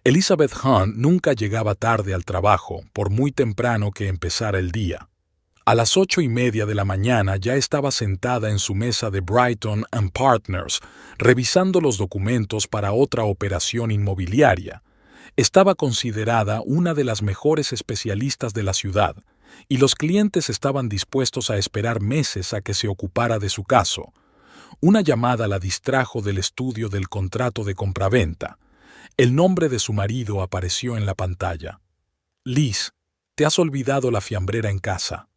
Elizabeth Hunt nunca llegaba tarde al trabajo, por muy temprano que empezara el día. A las 8:30 de la mañana ya estaba sentada en su mesa de Brighton and Partners, revisando los documentos para otra operación inmobiliaria. Estaba considerada una de las mejores especialistas de la ciudad, y los clientes estaban dispuestos a esperar meses a que se ocupara de su caso. Una llamada la distrajo del estudio del contrato de compraventa. El nombre de su marido apareció en la pantalla. Liz, te has olvidado la fiambrera en casa.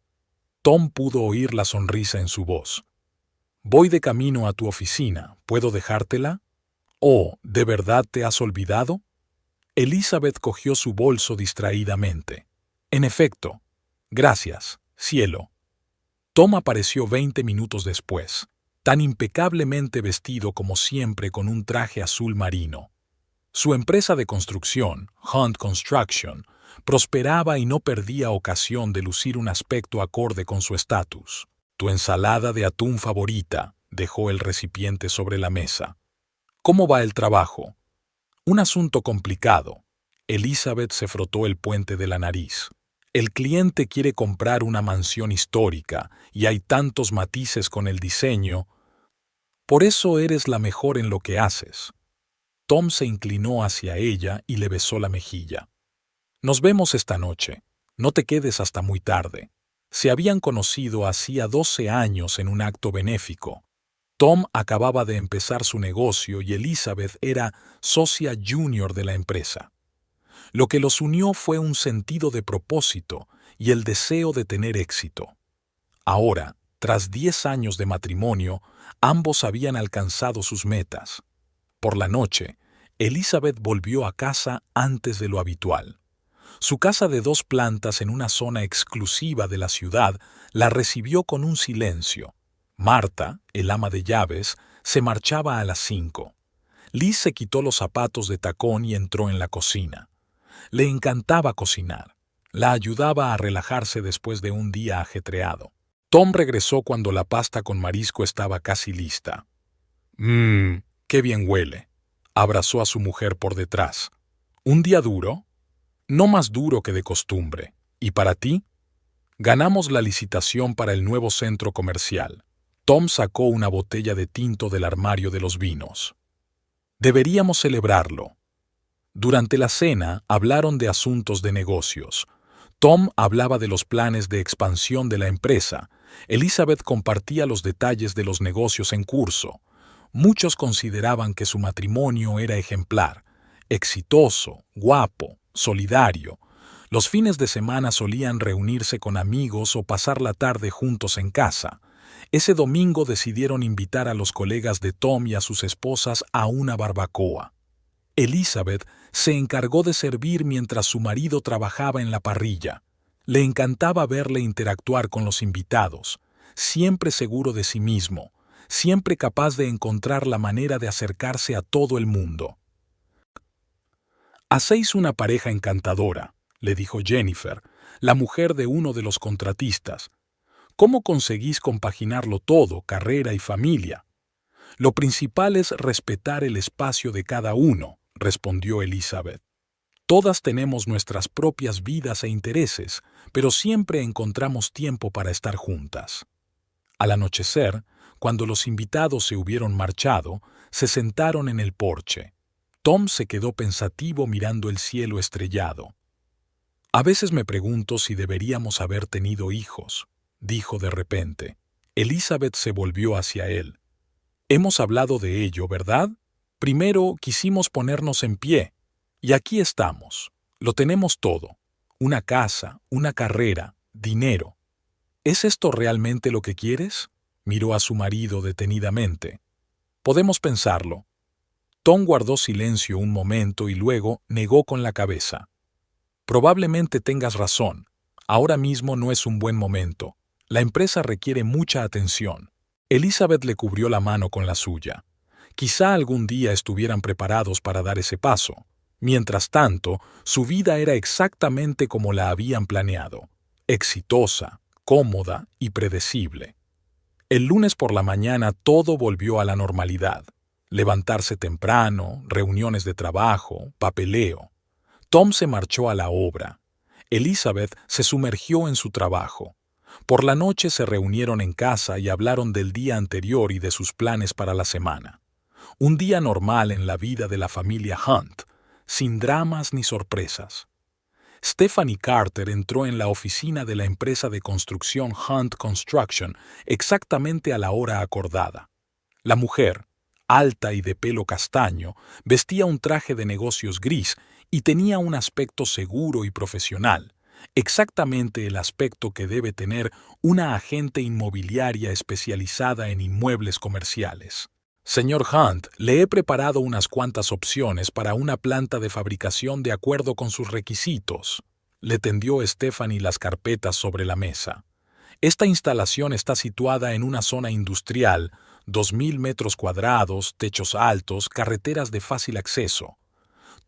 Tom pudo oír la sonrisa en su voz. Voy de camino a tu oficina. ¿Puedo dejártela? Oh, ¿de verdad te has olvidado? Elizabeth cogió su bolso distraídamente. En efecto. Gracias, cielo. Tom apareció 20 minutos después, tan impecablemente vestido como siempre con un traje azul marino. Su empresa de construcción, Hunt Construction, prosperaba y no perdía ocasión de lucir un aspecto acorde con su estatus. Tu ensalada de atún favorita, dejó el recipiente sobre la mesa. ¿Cómo va el trabajo? Un asunto complicado. Elizabeth se frotó el puente de la nariz. El cliente quiere comprar una mansión histórica y hay tantos matices con el diseño. Por eso eres la mejor en lo que haces. Tom se inclinó hacia ella y le besó la mejilla. Nos vemos esta noche. No te quedes hasta muy tarde. Se habían conocido hacía 12 años en un acto benéfico. Tom acababa de empezar su negocio y Elizabeth era socia junior de la empresa. Lo que los unió fue un sentido de propósito y el deseo de tener éxito. Ahora, tras 10 años de matrimonio, ambos habían alcanzado sus metas. Por la noche, Elizabeth volvió a casa antes de lo habitual. Su casa de 2 plantas en una zona exclusiva de la ciudad la recibió con un silencio. Marta, el ama de llaves, se marchaba a las 5. Liz se quitó los zapatos de tacón y entró en la cocina. Le encantaba cocinar. La ayudaba a relajarse después de un día ajetreado. Tom regresó cuando la pasta con marisco estaba casi lista. ¡Qué bien huele! Abrazó a su mujer por detrás. ¿Un día duro? No más duro que de costumbre. ¿Y para ti? Ganamos la licitación para el nuevo centro comercial. Tom sacó una botella de tinto del armario de los vinos. Deberíamos celebrarlo. Durante la cena hablaron de asuntos de negocios. Tom hablaba de los planes de expansión de la empresa. Elizabeth compartía los detalles de los negocios en curso. Muchos consideraban que su matrimonio era ejemplar, exitoso, guapo, solidario. Los fines de semana solían reunirse con amigos o pasar la tarde juntos en casa. Ese domingo decidieron invitar a los colegas de Tom y a sus esposas a una barbacoa. Elizabeth se encargó de servir mientras su marido trabajaba en la parrilla. Le encantaba verle interactuar con los invitados, siempre seguro de sí mismo, siempre capaz de encontrar la manera de acercarse a todo el mundo. «Hacéis una pareja encantadora», le dijo Jennifer, la mujer de uno de los contratistas. «¿Cómo conseguís compaginarlo todo, carrera y familia?» «Lo principal es respetar el espacio de cada uno», respondió Elizabeth. «Todas tenemos nuestras propias vidas e intereses, pero siempre encontramos tiempo para estar juntas». Al anochecer, cuando los invitados se hubieron marchado, se sentaron en el porche. Tom se quedó pensativo mirando el cielo estrellado. «A veces me pregunto si deberíamos haber tenido hijos», dijo de repente. Elizabeth se volvió hacia él. «Hemos hablado de ello, ¿verdad? Primero quisimos ponernos en pie, y aquí estamos. Lo tenemos todo. Una casa, una carrera, dinero. ¿Es esto realmente lo que quieres?», miró a su marido detenidamente. «Podemos pensarlo». Tom guardó silencio un momento y luego negó con la cabeza. «Probablemente tengas razón. Ahora mismo no es un buen momento. La empresa requiere mucha atención». Elizabeth le cubrió la mano con la suya. Quizá algún día estuvieran preparados para dar ese paso. Mientras tanto, su vida era exactamente como la habían planeado. Exitosa, cómoda y predecible. El lunes por la mañana todo volvió a la normalidad. Levantarse temprano, reuniones de trabajo, papeleo. Tom se marchó a la obra. Elizabeth se sumergió en su trabajo. Por la noche se reunieron en casa y hablaron del día anterior y de sus planes para la semana. Un día normal en la vida de la familia Hunt, sin dramas ni sorpresas. Stephanie Carter entró en la oficina de la empresa de construcción Hunt Construction exactamente a la hora acordada. La mujer, alta y de pelo castaño, vestía un traje de negocios gris y tenía un aspecto seguro y profesional, exactamente el aspecto que debe tener una agente inmobiliaria especializada en inmuebles comerciales. Señor Hunt, le he preparado unas cuantas opciones para una planta de fabricación de acuerdo con sus requisitos. Le tendió Stephanie las carpetas sobre la mesa. Esta instalación está situada en una zona industrial, 2.000 metros cuadrados, techos altos, carreteras de fácil acceso.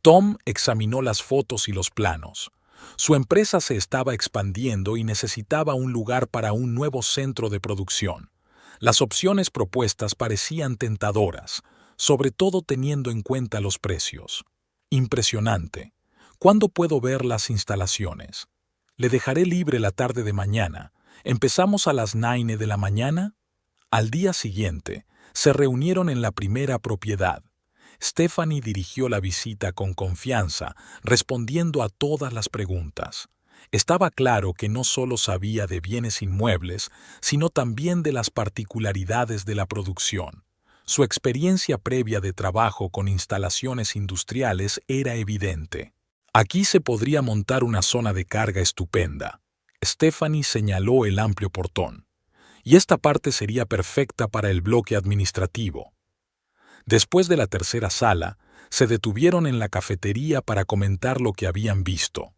Tom examinó las fotos y los planos. Su empresa se estaba expandiendo y necesitaba un lugar para un nuevo centro de producción. Las opciones propuestas parecían tentadoras, sobre todo teniendo en cuenta los precios. Impresionante. ¿Cuándo puedo ver las instalaciones? Le dejaré libre la tarde de mañana. ¿Empezamos a las 9 de la mañana? Al día siguiente, se reunieron en la primera propiedad. Stephanie dirigió la visita con confianza, respondiendo a todas las preguntas. Estaba claro que no solo sabía de bienes inmuebles, sino también de las particularidades de la producción. Su experiencia previa de trabajo con instalaciones industriales era evidente. Aquí se podría montar una zona de carga estupenda. Stephanie señaló el amplio portón. Y esta parte sería perfecta para el bloque administrativo. Después de la tercera sala, se detuvieron en la cafetería para comentar lo que habían visto.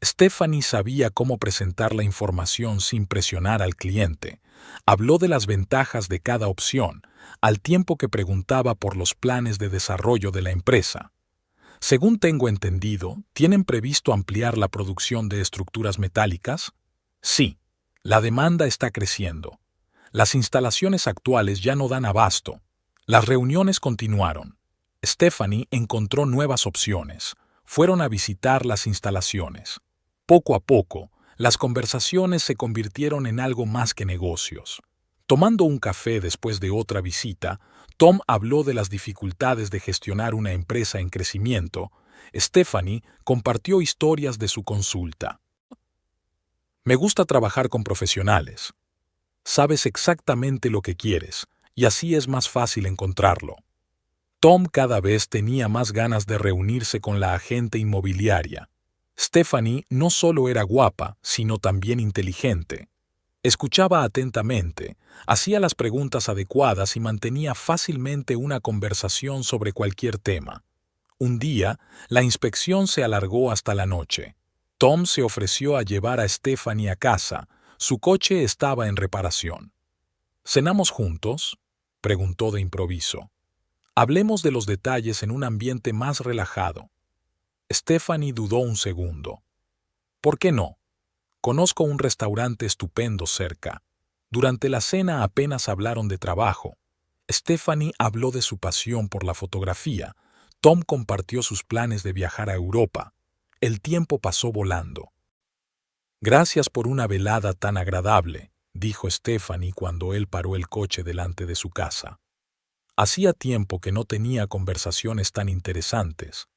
Stephanie sabía cómo presentar la información sin presionar al cliente. Habló de las ventajas de cada opción, al tiempo que preguntaba por los planes de desarrollo de la empresa. Según tengo entendido, ¿tienen previsto ampliar la producción de estructuras metálicas? Sí, la demanda está creciendo. Las instalaciones actuales ya no dan abasto. Las reuniones continuaron. Stephanie encontró nuevas opciones. Fueron a visitar las instalaciones. Poco a poco, las conversaciones se convirtieron en algo más que negocios. Tomando un café después de otra visita, Tom habló de las dificultades de gestionar una empresa en crecimiento. Stephanie compartió historias de su consulta. Me gusta trabajar con profesionales. Sabes exactamente lo que quieres, y así es más fácil encontrarlo. Tom cada vez tenía más ganas de reunirse con la agente inmobiliaria. Stephanie no solo era guapa, sino también inteligente. Escuchaba atentamente, hacía las preguntas adecuadas y mantenía fácilmente una conversación sobre cualquier tema. Un día, la inspección se alargó hasta la noche. Tom se ofreció a llevar a Stephanie a casa. Su coche estaba en reparación. ¿Cenamos juntos?, preguntó de improviso. Hablemos de los detalles en un ambiente más relajado. Stephanie dudó un segundo. ¿Por qué no? Conozco un restaurante estupendo cerca. Durante la cena apenas hablaron de trabajo. Stephanie habló de su pasión por la fotografía. Tom compartió sus planes de viajar a Europa. El tiempo pasó volando. Gracias por una velada tan agradable, dijo Stephanie cuando él paró el coche delante de su casa. Hacía tiempo que no tenía conversaciones tan interesantes.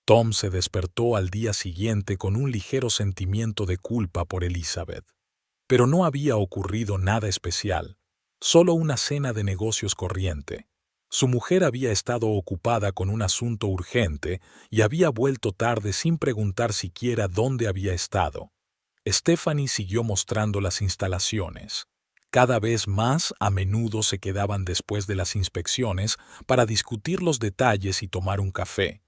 Tom se despertó al día siguiente con un ligero sentimiento de culpa por Elizabeth. Pero no había ocurrido nada especial, solo una cena de negocios corriente. Su mujer había estado ocupada con un asunto urgente y había vuelto tarde sin preguntar siquiera dónde había estado. Stephanie siguió mostrando las instalaciones. Cada vez más a menudo se quedaban después de las inspecciones para discutir los detalles y tomar un café.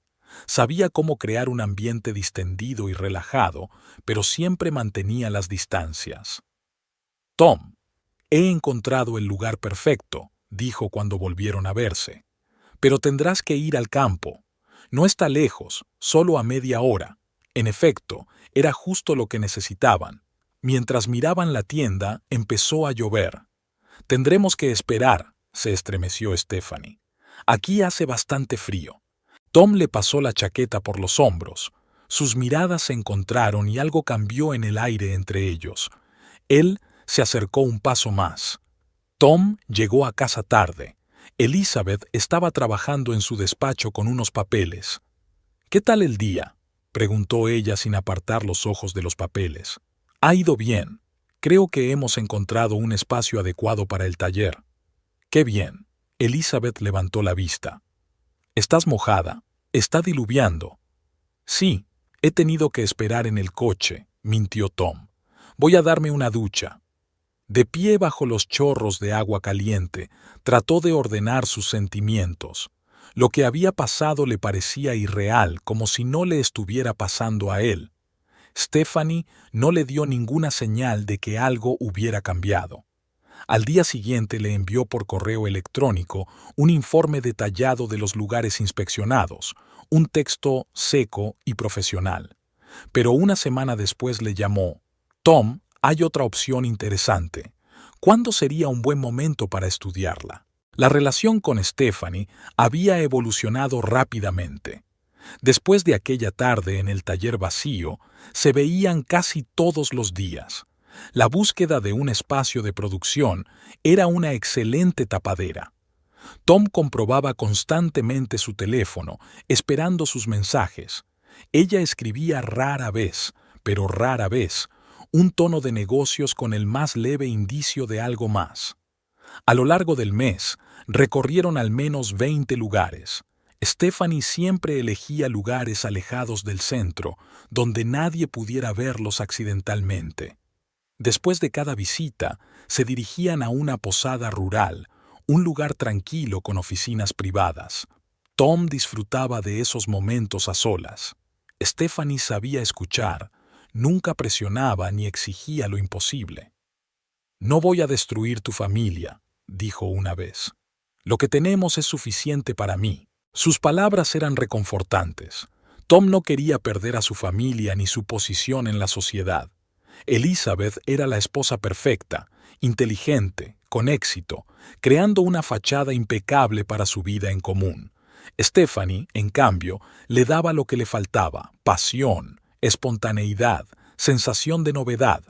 Sabía cómo crear un ambiente distendido y relajado, pero siempre mantenía las distancias. Tom, he encontrado el lugar perfecto, dijo cuando volvieron a verse. Pero tendrás que ir al campo. No está lejos, solo a media hora. En efecto, era justo lo que necesitaban. Mientras miraban la tienda, empezó a llover. Tendremos que esperar, se estremeció Stephanie. Aquí hace bastante frío. Tom le pasó la chaqueta por los hombros. Sus miradas se encontraron y algo cambió en el aire entre ellos. Él se acercó un paso más. Tom llegó a casa tarde. Elizabeth estaba trabajando en su despacho con unos papeles. «¿Qué tal el día?», preguntó ella sin apartar los ojos de los papeles. «Ha ido bien. Creo que hemos encontrado un espacio adecuado para el taller». «Qué bien». Elizabeth levantó la vista. «¿Estás mojada? ¿Está diluviando?» «Sí, he tenido que esperar en el coche», mintió Tom. «Voy a darme una ducha». De pie bajo los chorros de agua caliente, trató de ordenar sus sentimientos. Lo que había pasado le parecía irreal, como si no le estuviera pasando a él. Stephanie no le dio ninguna señal de que algo hubiera cambiado. Al día siguiente le envió por correo electrónico un informe detallado de los lugares inspeccionados, un texto seco y profesional. Pero una semana después le llamó. «Tom, hay otra opción interesante. ¿Cuándo sería un buen momento para estudiarla?». La relación con Stephanie había evolucionado rápidamente. Después de aquella tarde en el taller vacío, se veían casi todos los días. La búsqueda de un espacio de producción era una excelente tapadera. Tom comprobaba constantemente su teléfono, esperando sus mensajes. Ella escribía rara vez, pero rara vez, un tono de negocios con el más leve indicio de algo más. A lo largo del mes, recorrieron al menos 20 lugares. Stephanie siempre elegía lugares alejados del centro, donde nadie pudiera verlos accidentalmente. Después de cada visita, se dirigían a una posada rural, un lugar tranquilo con oficinas privadas. Tom disfrutaba de esos momentos a solas. Stephanie sabía escuchar, nunca presionaba ni exigía lo imposible. «No voy a destruir tu familia», dijo una vez. «Lo que tenemos es suficiente para mí». Sus palabras eran reconfortantes. Tom no quería perder a su familia ni su posición en la sociedad. Elizabeth era la esposa perfecta, inteligente, con éxito, creando una fachada impecable para su vida en común. Stephanie, en cambio, le daba lo que le faltaba: pasión, espontaneidad, sensación de novedad.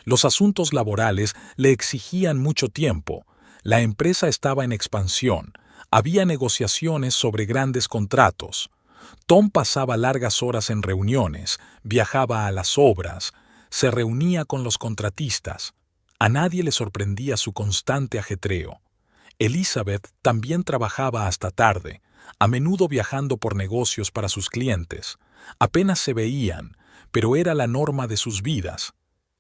Los asuntos laborales le exigían mucho tiempo. La empresa estaba en expansión. Había negociaciones sobre grandes contratos. Tom pasaba largas horas en reuniones, viajaba a las obras, se reunía con los contratistas. A nadie le sorprendía su constante ajetreo. Elizabeth también trabajaba hasta tarde, a menudo viajando por negocios para sus clientes. Apenas se veían, pero era la norma de sus vidas.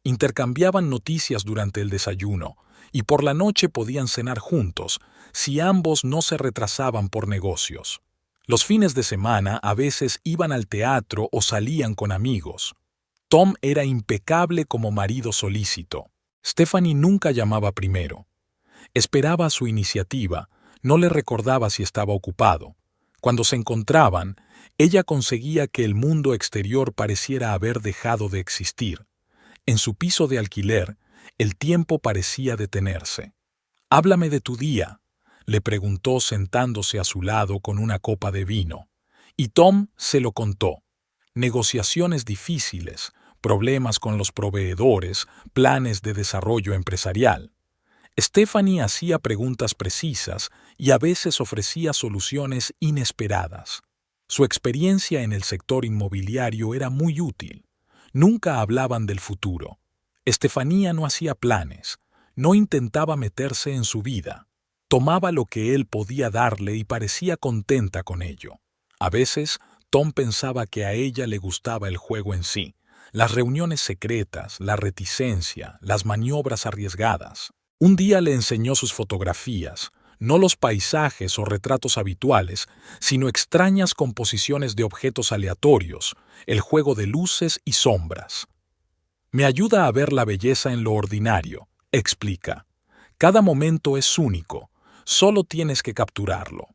Intercambiaban noticias durante el desayuno, y por la noche podían cenar juntos, si ambos no se retrasaban por negocios. Los fines de semana a veces iban al teatro o salían con amigos. Tom era impecable como marido solícito. Stephanie nunca llamaba primero. Esperaba su iniciativa, no le recordaba si estaba ocupado. Cuando se encontraban, ella conseguía que el mundo exterior pareciera haber dejado de existir. En su piso de alquiler, el tiempo parecía detenerse. «Háblame de tu día», le preguntó sentándose a su lado con una copa de vino. Y Tom se lo contó. Negociaciones difíciles, problemas con los proveedores, planes de desarrollo empresarial. Stephanie hacía preguntas precisas y a veces ofrecía soluciones inesperadas. Su experiencia en el sector inmobiliario era muy útil. Nunca hablaban del futuro. Estefanía no hacía planes, no intentaba meterse en su vida. Tomaba lo que él podía darle y parecía contenta con ello. A veces, Tom pensaba que a ella le gustaba el juego en sí, las reuniones secretas, la reticencia, las maniobras arriesgadas. Un día le enseñó sus fotografías, no los paisajes o retratos habituales, sino extrañas composiciones de objetos aleatorios, el juego de luces y sombras. «Me ayuda a ver la belleza en lo ordinario», explica. «Cada momento es único, solo tienes que capturarlo».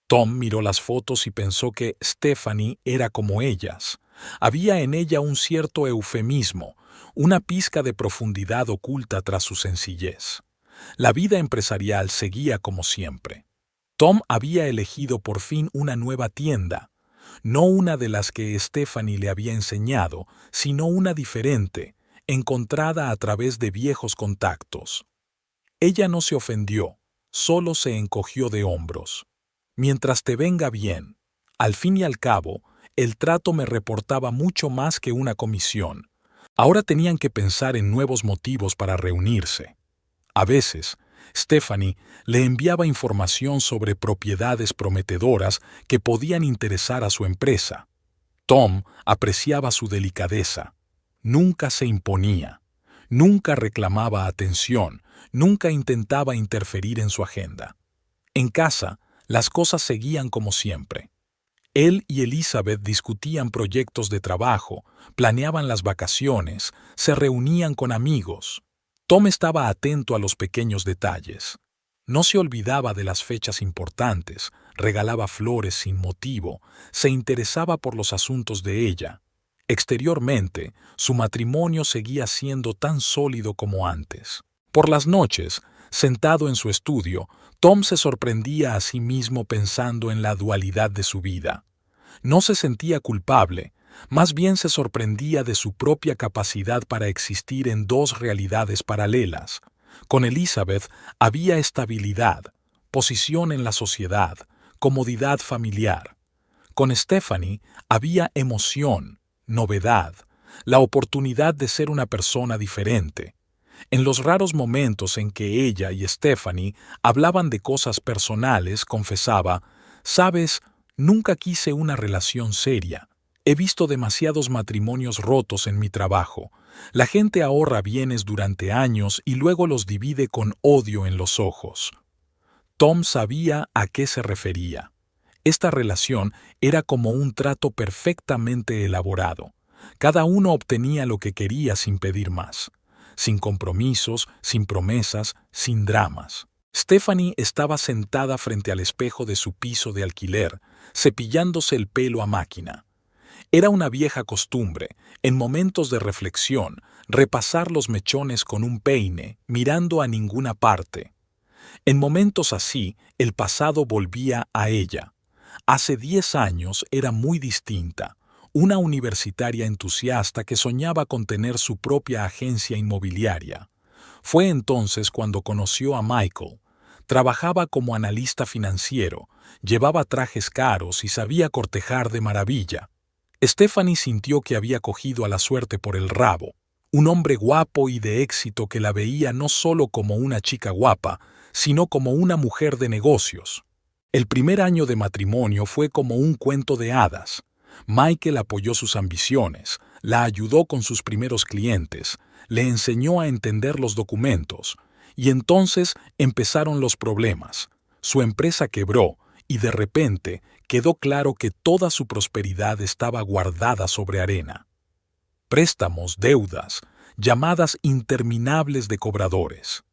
Tom miró las fotos y pensó que Stephanie era como ellas. Había en ella un cierto eufemismo, una pizca de profundidad oculta tras su sencillez. La vida empresarial seguía como siempre. Tom había elegido por fin una nueva tienda. no una de las que Stephanie le había enseñado, sino una diferente, encontrada a través de viejos contactos. Ella no se ofendió, solo se encogió de hombros. Mientras te venga bien. Al fin y al cabo, el trato me reportaba mucho más que una comisión. Ahora tenían que pensar en nuevos motivos para reunirse. A veces, Stephanie le enviaba información sobre propiedades prometedoras que podían interesar a su empresa. Tom apreciaba su delicadeza. Nunca se imponía. Nunca reclamaba atención. Nunca intentaba interferir en su agenda. En casa, las cosas seguían como siempre. Él y Elizabeth discutían proyectos de trabajo, planeaban las vacaciones, se reunían con amigos. Tom estaba atento a los pequeños detalles. No se olvidaba de las fechas importantes, regalaba flores sin motivo, se interesaba por los asuntos de ella. Exteriormente, su matrimonio seguía siendo tan sólido como antes. Por las noches, sentado en su estudio, Tom se sorprendía a sí mismo pensando en la dualidad de su vida. No se sentía culpable, más bien se sorprendía de su propia capacidad para existir en dos realidades paralelas. Con Elizabeth había estabilidad, posición en la sociedad, comodidad familiar. Con Stephanie había emoción, novedad, la oportunidad de ser una persona diferente. En los raros momentos en que ella y Stephanie hablaban de cosas personales, confesaba, «Sabes, nunca quise una relación seria. He visto demasiados matrimonios rotos en mi trabajo. La gente ahorra bienes durante años y luego los divide con odio en los ojos». Tom sabía a qué se refería. Esta relación era como un trato perfectamente elaborado. Cada uno obtenía lo que quería sin pedir más. Sin compromisos, sin promesas, sin dramas. Stephanie estaba sentada frente al espejo de su piso de alquiler, cepillándose el pelo a máquina. Era una vieja costumbre, en momentos de reflexión, repasar los mechones con un peine, mirando a ninguna parte. En momentos así, el pasado volvía a ella. Hace 10 años era muy distinta. Una universitaria entusiasta que soñaba con tener su propia agencia inmobiliaria. Fue entonces cuando conoció a Michael. Trabajaba como analista financiero, llevaba trajes caros y sabía cortejar de maravilla. Stephanie sintió que había cogido a la suerte por el rabo. Un hombre guapo y de éxito que la veía no solo como una chica guapa, sino como una mujer de negocios. El primer año de matrimonio fue como un cuento de hadas. Michael apoyó sus ambiciones, la ayudó con sus primeros clientes, le enseñó a entender los documentos, y entonces empezaron los problemas. Su empresa quebró, y de repente quedó claro que toda su prosperidad estaba guardada sobre arena. Préstamos, deudas, llamadas interminables de cobradores.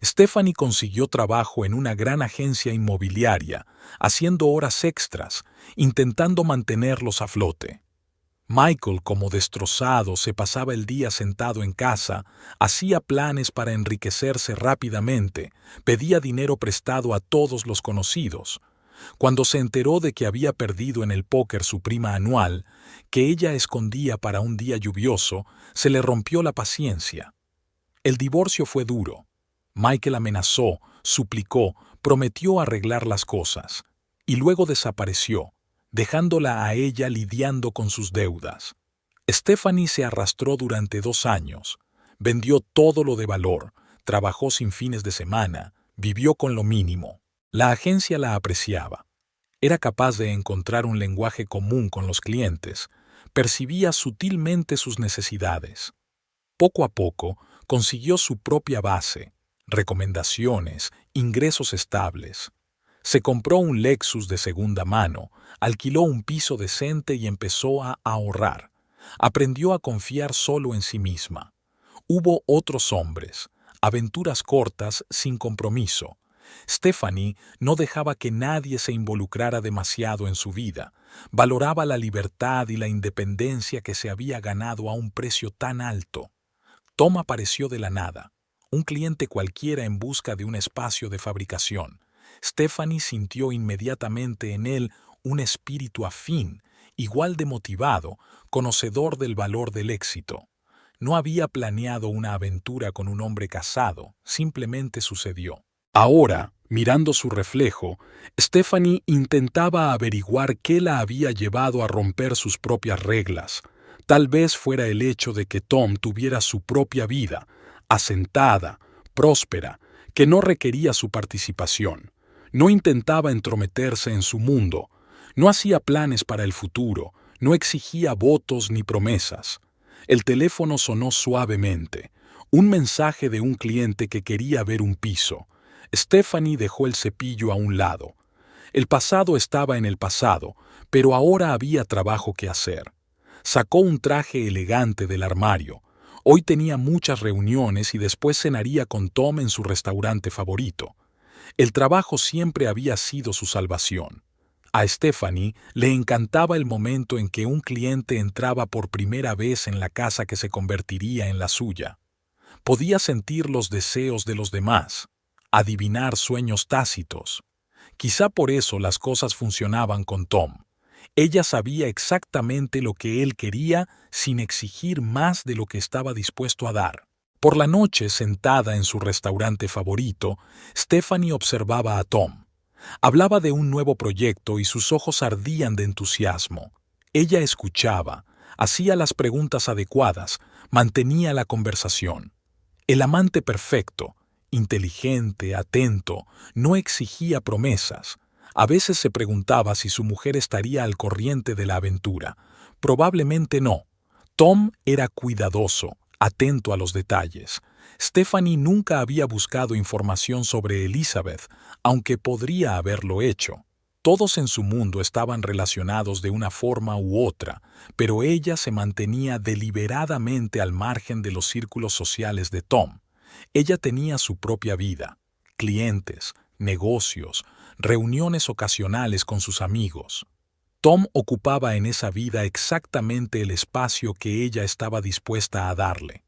Stephanie consiguió trabajo en una gran agencia inmobiliaria, haciendo horas extras, intentando mantenerlos a flote. Michael, como destrozado, se pasaba el día sentado en casa, hacía planes para enriquecerse rápidamente, pedía dinero prestado a todos los conocidos. Cuando se enteró de que había perdido en el póker su prima anual, que ella escondía para un día lluvioso, se le rompió la paciencia. El divorcio fue duro. Michael amenazó, suplicó, prometió arreglar las cosas, y luego desapareció, dejándola a ella lidiando con sus deudas. Stephanie se arrastró durante 2 años, vendió todo lo de valor, trabajó sin fines de semana, vivió con lo mínimo. La agencia la apreciaba. Era capaz de encontrar un lenguaje común con los clientes, percibía sutilmente sus necesidades. Poco a poco consiguió su propia base, recomendaciones, ingresos estables. Se compró un Lexus de segunda mano, alquiló un piso decente y empezó a ahorrar. Aprendió a confiar solo en sí misma. Hubo otros hombres, aventuras cortas sin compromiso. Stephanie no dejaba que nadie se involucrara demasiado en su vida. Valoraba la libertad y la independencia que se había ganado a un precio tan alto. Tom apareció de la nada. Un cliente cualquiera en busca de un espacio de fabricación. Stephanie sintió inmediatamente en él un espíritu afín, igual de motivado, conocedor del valor del éxito. No había planeado una aventura con un hombre casado, simplemente sucedió. Ahora, mirando su reflejo, Stephanie intentaba averiguar qué la había llevado a romper sus propias reglas. Tal vez fuera el hecho de que Tom tuviera su propia vida, asentada, próspera, que no requería su participación. No intentaba entrometerse en su mundo, no hacía planes para el futuro, no exigía votos ni promesas. El teléfono sonó suavemente. Un mensaje de un cliente que quería ver un piso. Stephanie dejó el cepillo a un lado. El pasado estaba en el pasado, pero ahora había trabajo que hacer. Sacó un traje elegante del armario. Hoy tenía muchas reuniones y después cenaría con Tom en su restaurante favorito. El trabajo siempre había sido su salvación. A Stephanie le encantaba el momento en que un cliente entraba por primera vez en la casa que se convertiría en la suya. Podía sentir los deseos de los demás, adivinar sueños tácitos. Quizá por eso las cosas funcionaban con Tom. Ella sabía exactamente lo que él quería sin exigir más de lo que estaba dispuesto a dar. Por la noche, sentada en su restaurante favorito, Stephanie observaba a Tom. Hablaba de un nuevo proyecto y sus ojos ardían de entusiasmo. Ella escuchaba, hacía las preguntas adecuadas, mantenía la conversación. El amante perfecto, inteligente, atento, no exigía promesas. A veces se preguntaba si su mujer estaría al corriente de la aventura. Probablemente no. Tom era cuidadoso, atento a los detalles. Stephanie nunca había buscado información sobre Elizabeth, aunque podría haberlo hecho. Todos en su mundo estaban relacionados de una forma u otra, pero ella se mantenía deliberadamente al margen de los círculos sociales de Tom. Ella tenía su propia vida, clientes, negocios, reuniones ocasionales con sus amigos. Tom ocupaba en esa vida exactamente el espacio que ella estaba dispuesta a darle.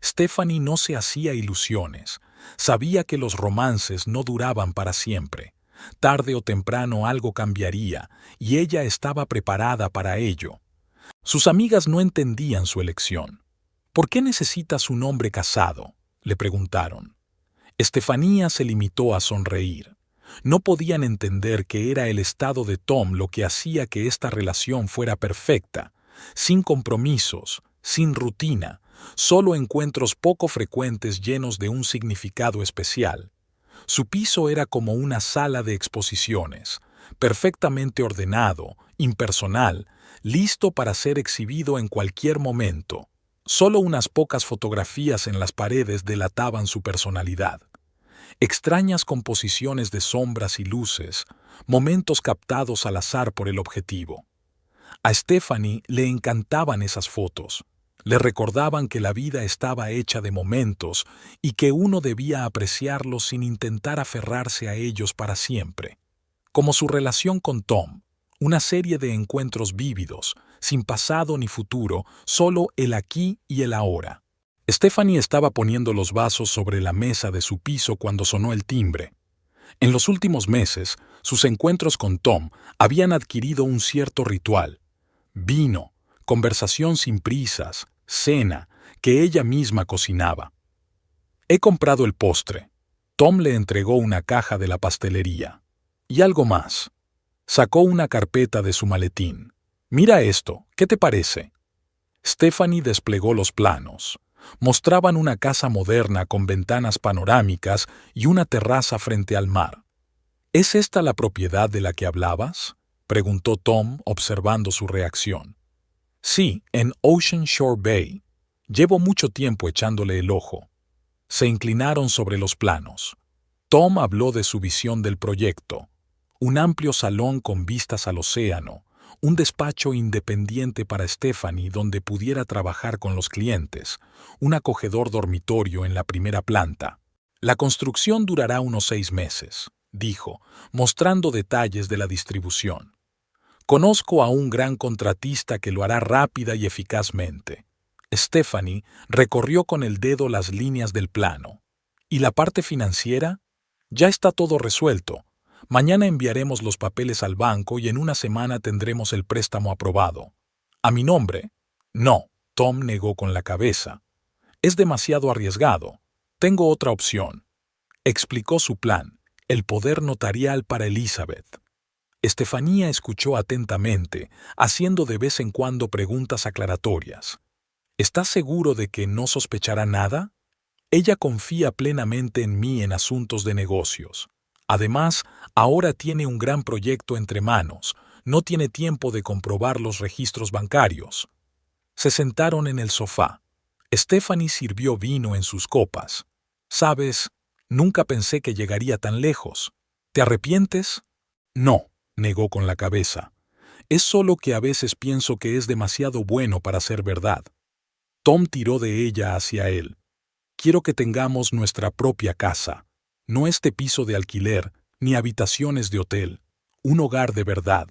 Stephanie no se hacía ilusiones. Sabía que los romances no duraban para siempre. Tarde o temprano algo cambiaría, y ella estaba preparada para ello. Sus amigas no entendían su elección. ¿Por qué necesitas un hombre casado?, le preguntaron. Estefanía se limitó a sonreír. No podían entender que era el estado de Tom lo que hacía que esta relación fuera perfecta, sin compromisos, sin rutina, solo encuentros poco frecuentes llenos de un significado especial. Su piso era como una sala de exposiciones, perfectamente ordenado, impersonal, listo para ser exhibido en cualquier momento. Solo unas pocas fotografías en las paredes delataban su personalidad. Extrañas composiciones de sombras y luces, momentos captados al azar por el objetivo. A Stephanie le encantaban esas fotos. Le recordaban que la vida estaba hecha de momentos y que uno debía apreciarlos sin intentar aferrarse a ellos para siempre. Como su relación con Tom, una serie de encuentros vívidos, sin pasado ni futuro, solo el aquí y el ahora. Stephanie estaba poniendo los vasos sobre la mesa de su piso cuando sonó el timbre. En los últimos meses, sus encuentros con Tom habían adquirido un cierto ritual. Vino, conversación sin prisas, cena, que ella misma cocinaba. He comprado el postre. Tom le entregó una caja de la pastelería. Y algo más. Sacó una carpeta de su maletín. Mira esto, ¿qué te parece? Stephanie desplegó los planos. Mostraban una casa moderna con ventanas panorámicas y una terraza frente al mar. ¿Es esta la propiedad de la que hablabas?, preguntó Tom, observando su reacción. Sí, en Ocean Shore Bay. Llevo mucho tiempo echándole el ojo. Se inclinaron sobre los planos. Tom habló de su visión del proyecto. Un amplio salón con vistas al océano, un despacho independiente para Stephanie donde pudiera trabajar con los clientes, un acogedor dormitorio en la primera planta. La construcción durará unos 6 meses, dijo, mostrando detalles de la distribución. Conozco a un gran contratista que lo hará rápida y eficazmente. Stephanie recorrió con el dedo las líneas del plano. ¿Y la parte financiera? Ya está todo resuelto. Mañana enviaremos los papeles al banco y en una semana tendremos el préstamo aprobado. ¿A mi nombre? No, Tom negó con la cabeza. Es demasiado arriesgado. Tengo otra opción. Explicó su plan, el poder notarial para Elizabeth. Estefanía escuchó atentamente, haciendo de vez en cuando preguntas aclaratorias. ¿Estás seguro de que no sospechará nada? Ella confía plenamente en mí en asuntos de negocios. Además, ahora tiene un gran proyecto entre manos. No tiene tiempo de comprobar los registros bancarios. Se sentaron en el sofá. Stephanie sirvió vino en sus copas. ¿Sabes? Nunca pensé que llegaría tan lejos. ¿Te arrepientes? No, negó con la cabeza. Es solo que a veces pienso que es demasiado bueno para ser verdad. Tom tiró de ella hacia él. Quiero que tengamos nuestra propia casa. No este piso de alquiler, ni habitaciones de hotel. Un hogar de verdad.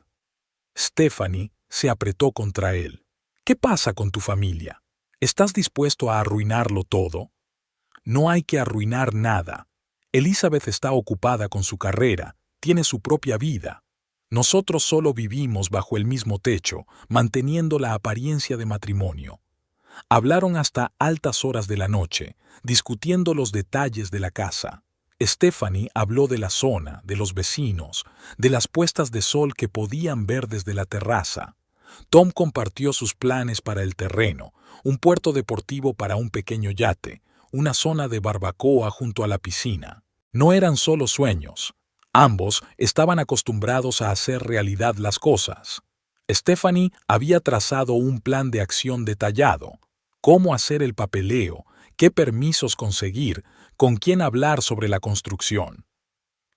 Stephanie se apretó contra él. ¿Qué pasa con tu familia? ¿Estás dispuesto a arruinarlo todo? No hay que arruinar nada. Elizabeth está ocupada con su carrera, tiene su propia vida. Nosotros solo vivimos bajo el mismo techo, manteniendo la apariencia de matrimonio. Hablaron hasta altas horas de la noche, discutiendo los detalles de la casa. Stephanie habló de la zona, de los vecinos, de las puestas de sol que podían ver desde la terraza. Tom compartió sus planes para el terreno, un puerto deportivo para un pequeño yate, una zona de barbacoa junto a la piscina. No eran solo sueños. Ambos estaban acostumbrados a hacer realidad las cosas. Stephanie había trazado un plan de acción detallado. Cómo hacer el papeleo, qué permisos conseguir, con quién hablar sobre la construcción.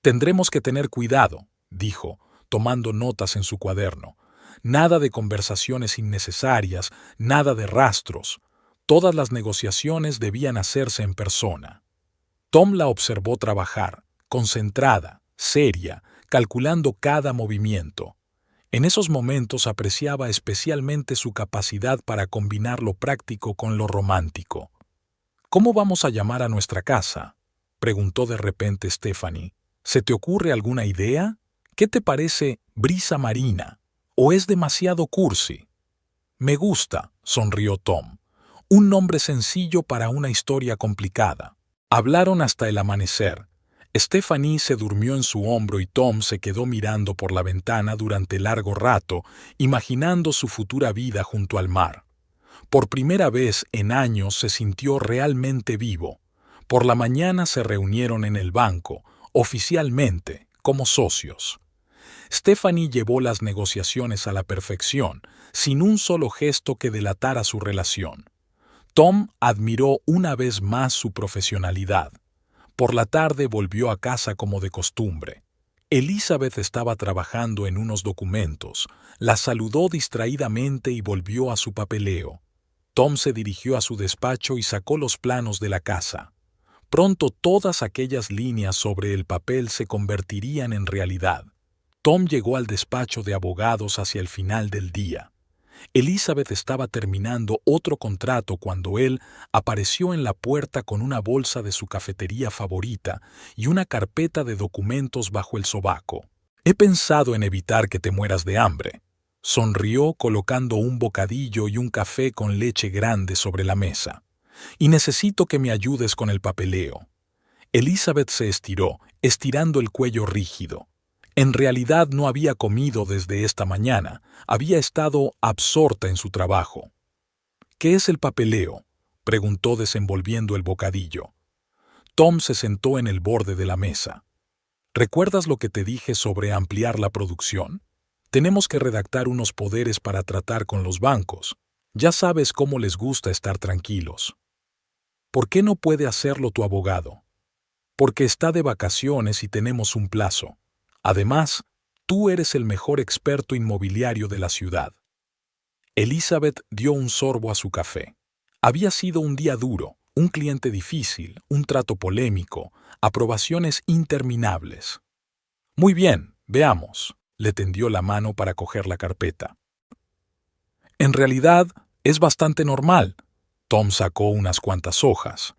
Tendremos que tener cuidado, dijo, tomando notas en su cuaderno. Nada de conversaciones innecesarias, nada de rastros. Todas las negociaciones debían hacerse en persona. Tom la observó trabajar, concentrada, seria, calculando cada movimiento. En esos momentos apreciaba especialmente su capacidad para combinar lo práctico con lo romántico. ¿Cómo vamos a llamar a nuestra casa?, preguntó de repente Stephanie. ¿Se te ocurre alguna idea? ¿Qué te parece brisa marina? ¿O es demasiado cursi? Me gusta, sonrió Tom. Un nombre sencillo para una historia complicada. Hablaron hasta el amanecer. Stephanie se durmió en su hombro y Tom se quedó mirando por la ventana durante largo rato, imaginando su futura vida junto al mar. Por primera vez en años se sintió realmente vivo. Por la mañana se reunieron en el banco, oficialmente, como socios. Stephanie llevó las negociaciones a la perfección, sin un solo gesto que delatara su relación. Tom admiró una vez más su profesionalidad. Por la tarde volvió a casa como de costumbre. Elizabeth estaba trabajando en unos documentos. La saludó distraídamente y volvió a su papeleo. Tom se dirigió a su despacho y sacó los planos de la casa. Pronto todas aquellas líneas sobre el papel se convertirían en realidad. Tom llegó al despacho de abogados hacia el final del día. Elizabeth estaba terminando otro contrato cuando él apareció en la puerta con una bolsa de su cafetería favorita y una carpeta de documentos bajo el sobaco. He pensado en evitar que te mueras de hambre. Sonrió colocando un bocadillo y un café con leche grande sobre la mesa. Y necesito que me ayudes con el papeleo. Elizabeth se estiró, estirando el cuello rígido. En realidad no había comido desde esta mañana, había estado absorta en su trabajo. ¿Qué es el papeleo?, preguntó desenvolviendo el bocadillo. Tom se sentó en el borde de la mesa. ¿Recuerdas lo que te dije sobre ampliar la producción? Tenemos que redactar unos poderes para tratar con los bancos. Ya sabes cómo les gusta estar tranquilos. ¿Por qué no puede hacerlo tu abogado? Porque está de vacaciones y tenemos un plazo. Además, tú eres el mejor experto inmobiliario de la ciudad. Elizabeth dio un sorbo a su café. Había sido un día duro, un cliente difícil, un trato polémico, aprobaciones interminables. Muy bien, veamos. Le tendió la mano para coger la carpeta. En realidad, es bastante normal. Tom sacó unas cuantas hojas.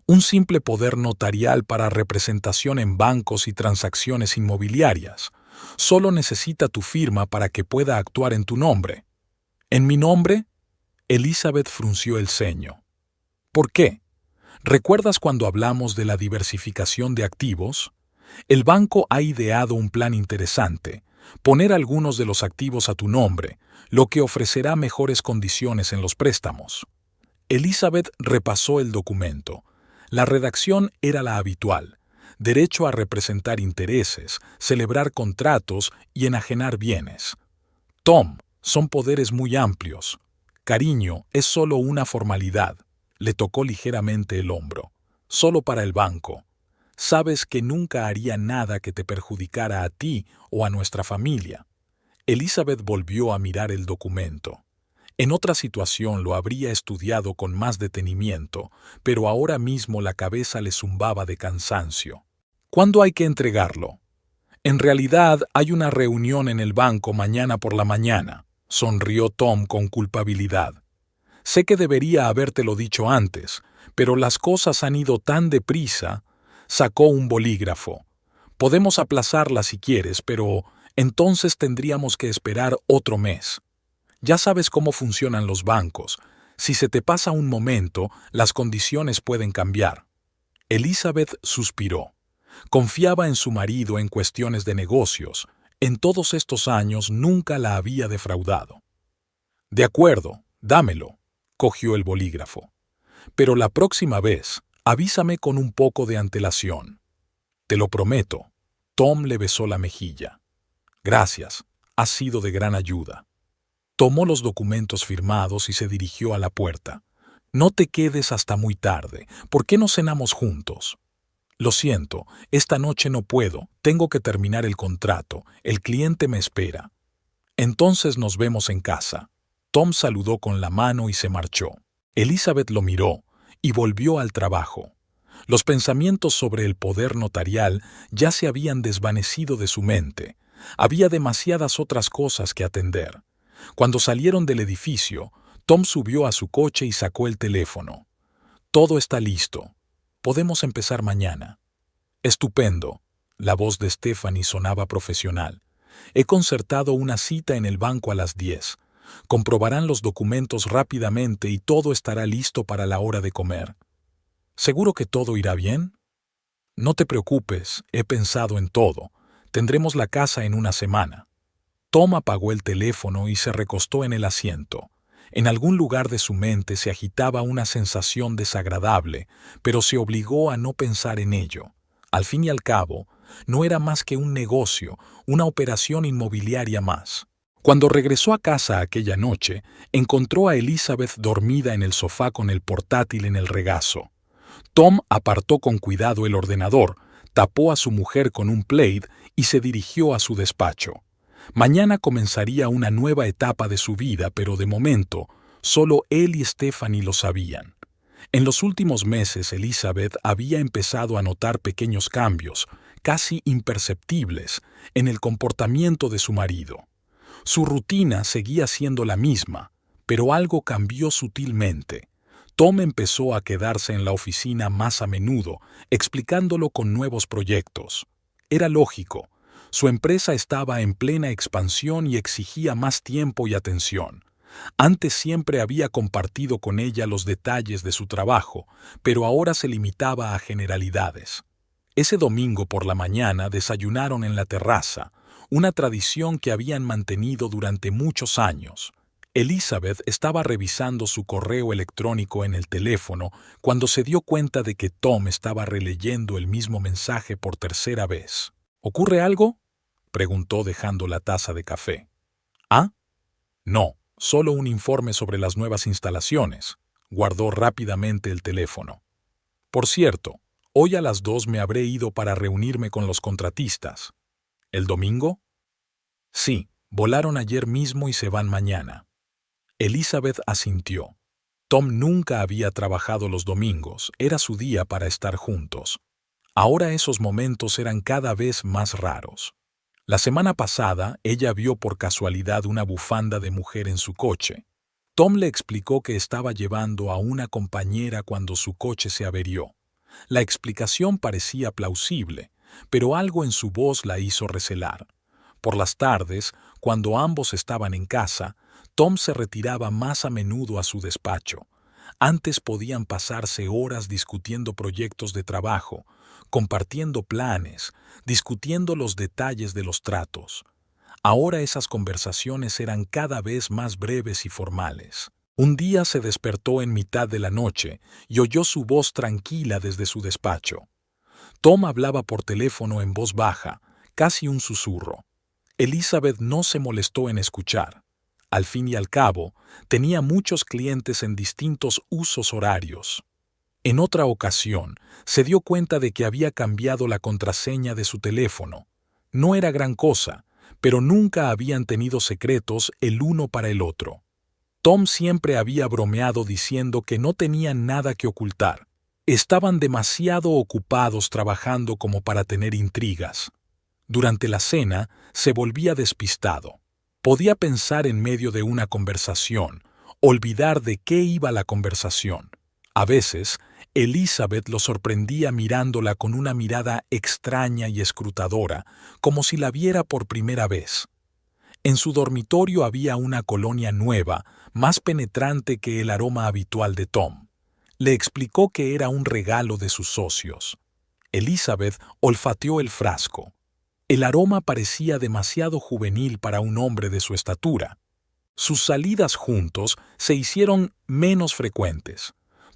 Un simple poder notarial para representación en bancos y transacciones inmobiliarias. Solo necesita tu firma para que pueda actuar en tu nombre. ¿En mi nombre? Elizabeth frunció el ceño. ¿Por qué? ¿Recuerdas cuando hablamos de la diversificación de activos? El banco ha ideado un plan interesante: poner algunos de los activos a tu nombre, lo que ofrecerá mejores condiciones en los préstamos. Elizabeth repasó el documento. La redacción era la habitual: derecho a representar intereses, celebrar contratos y enajenar bienes. Tom, son poderes muy amplios. Cariño, es solo una formalidad. Le tocó ligeramente el hombro. Solo para el banco. Sabes que nunca haría nada que te perjudicara a ti o a nuestra familia. Elizabeth volvió a mirar el documento. En otra situación lo habría estudiado con más detenimiento, pero ahora mismo la cabeza le zumbaba de cansancio. ¿Cuándo hay que entregarlo? En realidad hay una reunión en el banco mañana por la mañana, sonrió Tom con culpabilidad. Sé que debería habértelo dicho antes, pero las cosas han ido tan deprisa. Sacó un bolígrafo. Podemos aplazarla si quieres, pero entonces tendríamos que esperar otro mes. Ya sabes cómo funcionan los bancos. Si se te pasa un momento, las condiciones pueden cambiar. Elizabeth suspiró. Confiaba en su marido en cuestiones de negocios. En todos estos años nunca la había defraudado. De acuerdo, dámelo. Cogió el bolígrafo. Pero la próxima vez, avísame con un poco de antelación. Te lo prometo. Tom le besó la mejilla. Gracias, has sido de gran ayuda. Tomó los documentos firmados y se dirigió a la puerta. No te quedes hasta muy tarde. ¿Por qué no cenamos juntos? Lo siento, esta noche no puedo. Tengo que terminar el contrato. El cliente me espera. Entonces nos vemos en casa. Tom saludó con la mano y se marchó. Elizabeth lo miró y volvió al trabajo. Los pensamientos sobre el poder notarial ya se habían desvanecido de su mente. Había demasiadas otras cosas que atender. Cuando salieron del edificio, Tom subió a su coche y sacó el teléfono. Todo está listo. Podemos empezar mañana. Estupendo. La voz de Stephanie sonaba profesional. He concertado una cita en el banco a las 10. Comprobarán los documentos rápidamente y todo estará listo para la hora de comer. ¿Seguro que todo irá bien? No te preocupes, he pensado en todo. Tendremos la casa en una semana. Tom apagó el teléfono y se recostó en el asiento. En algún lugar de su mente se agitaba una sensación desagradable, pero se obligó a no pensar en ello. Al fin y al cabo, no era más que un negocio, una operación inmobiliaria más. Cuando regresó a casa aquella noche, encontró a Elizabeth dormida en el sofá con el portátil en el regazo. Tom apartó con cuidado el ordenador, tapó a su mujer con un plaid y se dirigió a su despacho. Mañana comenzaría una nueva etapa de su vida, pero de momento, solo él y Stephanie lo sabían. En los últimos meses, Elizabeth había empezado a notar pequeños cambios, casi imperceptibles, en el comportamiento de su marido. Su rutina seguía siendo la misma, pero algo cambió sutilmente. Tom empezó a quedarse en la oficina más a menudo, explicándolo con nuevos proyectos. Era lógico. Su empresa estaba en plena expansión y exigía más tiempo y atención. Antes siempre había compartido con ella los detalles de su trabajo, pero ahora se limitaba a generalidades. Ese domingo por la mañana desayunaron en la terraza, una tradición que habían mantenido durante muchos años. Elizabeth estaba revisando su correo electrónico en el teléfono cuando se dio cuenta de que Tom estaba releyendo el mismo mensaje por tercera vez. ¿Ocurre algo?, preguntó dejando la taza de café. ¿Ah? No, solo un informe sobre las nuevas instalaciones. Guardó rápidamente el teléfono. Por cierto, hoy a las 2 me habré ido para reunirme con los contratistas. ¿El domingo? Sí, volaron ayer mismo y se van mañana. Elizabeth asintió. Tom nunca había trabajado los domingos, era su día para estar juntos. Ahora esos momentos eran cada vez más raros. La semana pasada, ella vio por casualidad una bufanda de mujer en su coche. Tom le explicó que estaba llevando a una compañera cuando su coche se averió. La explicación parecía plausible, pero algo en su voz la hizo recelar. Por las tardes, cuando ambos estaban en casa, Tom se retiraba más a menudo a su despacho. Antes podían pasarse horas discutiendo proyectos de trabajo, compartiendo planes, discutiendo los detalles de los tratos. Ahora esas conversaciones eran cada vez más breves y formales. Un día se despertó en mitad de la noche y oyó su voz tranquila desde su despacho. Tom hablaba por teléfono en voz baja, casi un susurro. Elizabeth no se molestó en escuchar. Al fin y al cabo, tenía muchos clientes en distintos usos horarios. En otra ocasión, se dio cuenta de que había cambiado la contraseña de su teléfono. No era gran cosa, pero nunca habían tenido secretos el uno para el otro. Tom siempre había bromeado diciendo que no tenían nada que ocultar. Estaban demasiado ocupados trabajando como para tener intrigas. Durante la cena, se volvía despistado. Podía pensar en medio de una conversación, olvidar de qué iba la conversación. A veces, Elizabeth lo sorprendía mirándola con una mirada extraña y escrutadora, como si la viera por primera vez. En su dormitorio había una colonia nueva, más penetrante que el aroma habitual de Tom. Le explicó que era un regalo de sus socios. Elizabeth olfateó el frasco. El aroma parecía demasiado juvenil para un hombre de su estatura. Sus salidas juntos se hicieron menos frecuentes.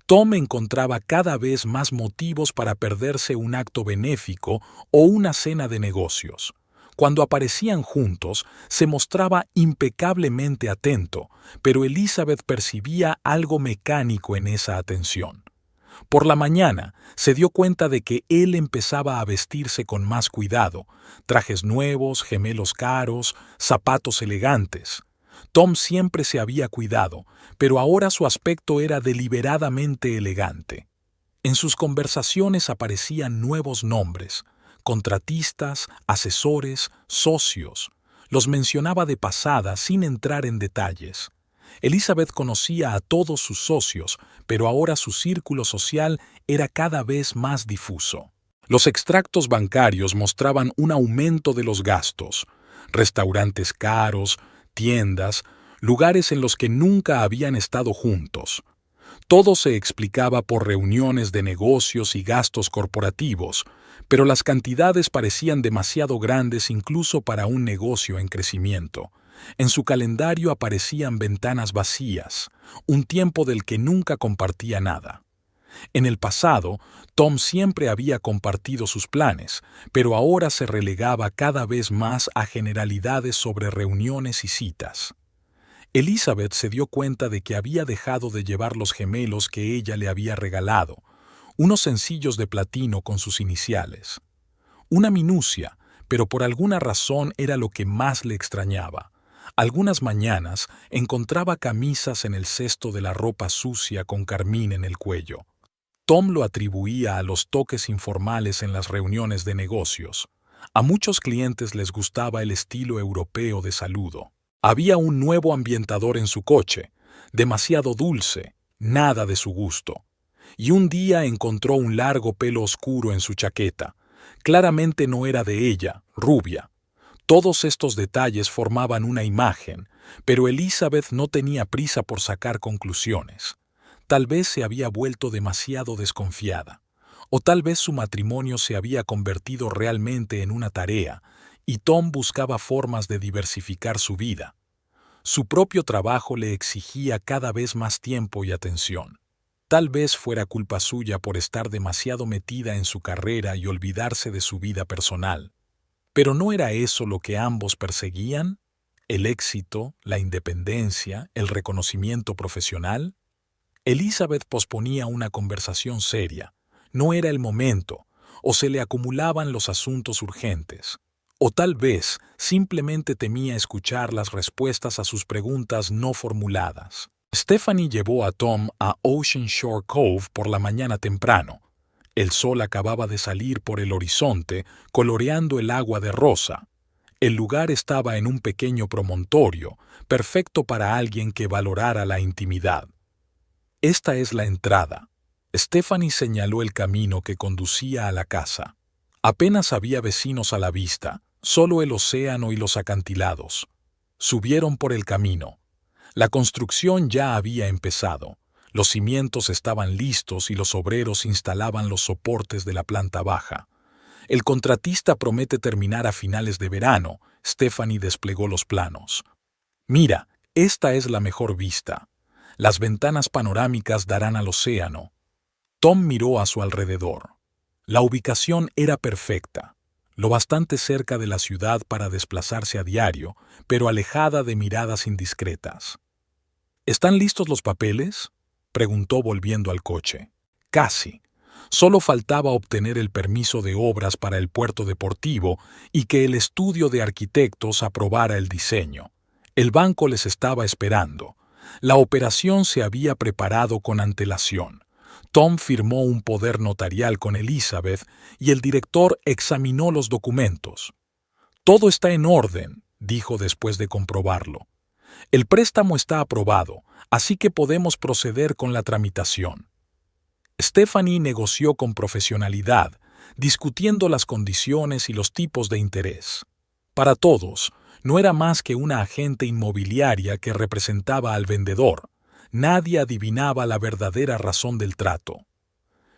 Tom encontraba cada vez más motivos para perderse un acto benéfico o una cena de negocios. Cuando aparecían juntos, se mostraba impecablemente atento, pero Elizabeth percibía algo mecánico en esa atención. Por la mañana, se dio cuenta de que él empezaba a vestirse con más cuidado, trajes nuevos, gemelos caros, zapatos elegantes. Tom siempre se había cuidado, pero ahora su aspecto era deliberadamente elegante. En sus conversaciones aparecían nuevos nombres: contratistas, asesores, socios. Los mencionaba de pasada sin entrar en detalles. Elizabeth conocía a todos sus socios, pero ahora su círculo social era cada vez más difuso. Los extractos bancarios mostraban un aumento de los gastos: restaurantes caros, tiendas, lugares en los que nunca habían estado juntos. Todo se explicaba por reuniones de negocios y gastos corporativos, pero las cantidades parecían demasiado grandes incluso para un negocio en crecimiento. En su calendario aparecían ventanas vacías, un tiempo del que nunca compartía nada. En el pasado, Tom siempre había compartido sus planes, pero ahora se relegaba cada vez más a generalidades sobre reuniones y citas. Elizabeth se dio cuenta de que había dejado de llevar los gemelos que ella le había regalado, unos sencillos de platino con sus iniciales. Una minucia, pero por alguna razón era lo que más le extrañaba. Algunas mañanas encontraba camisas en el cesto de la ropa sucia con carmín en el cuello. Tom lo atribuía a los toques informales en las reuniones de negocios. A muchos clientes les gustaba el estilo europeo de saludo. Había un nuevo ambientador en su coche, demasiado dulce, nada de su gusto. Y un día encontró un largo pelo oscuro en su chaqueta. Claramente no era de ella, rubia. Todos estos detalles formaban una imagen, pero Elizabeth no tenía prisa por sacar conclusiones. Tal vez se había vuelto demasiado desconfiada, o tal vez su matrimonio se había convertido realmente en una tarea, y Tom buscaba formas de diversificar su vida. Su propio trabajo le exigía cada vez más tiempo y atención. Tal vez fuera culpa suya por estar demasiado metida en su carrera y olvidarse de su vida personal. ¿Pero no era eso lo que ambos perseguían? ¿El éxito, la independencia, el reconocimiento profesional? Elizabeth posponía una conversación seria. No era el momento, o se le acumulaban los asuntos urgentes. O tal vez simplemente temía escuchar las respuestas a sus preguntas no formuladas. Stephanie llevó a Tom a Ocean Shore Cove por la mañana temprano. El sol acababa de salir por el horizonte, coloreando el agua de rosa. El lugar estaba en un pequeño promontorio, perfecto para alguien que valorara la intimidad. Esta es la entrada. Stephanie señaló el camino que conducía a la casa. Apenas había vecinos a la vista, solo el océano y los acantilados. Subieron por el camino. La construcción ya había empezado. Los cimientos estaban listos y los obreros instalaban los soportes de la planta baja. El contratista promete terminar a finales de verano. Stephanie desplegó los planos. Mira, esta es la mejor vista. Las ventanas panorámicas darán al océano. Tom miró a su alrededor. La ubicación era perfecta, lo bastante cerca de la ciudad para desplazarse a diario, pero alejada de miradas indiscretas. ¿Están listos los papeles?, preguntó volviendo al coche. Casi. Solo faltaba obtener el permiso de obras para el puerto deportivo y que el estudio de arquitectos aprobara el diseño. El banco les estaba esperando. La operación se había preparado con antelación. Tom firmó un poder notarial con Elizabeth y el director examinó los documentos. «Todo está en orden», dijo después de comprobarlo. «El préstamo está aprobado, así que podemos proceder con la tramitación». Stephanie negoció con profesionalidad, discutiendo las condiciones y los tipos de interés. Para todos, no era más que una agente inmobiliaria que representaba al vendedor. Nadie adivinaba la verdadera razón del trato.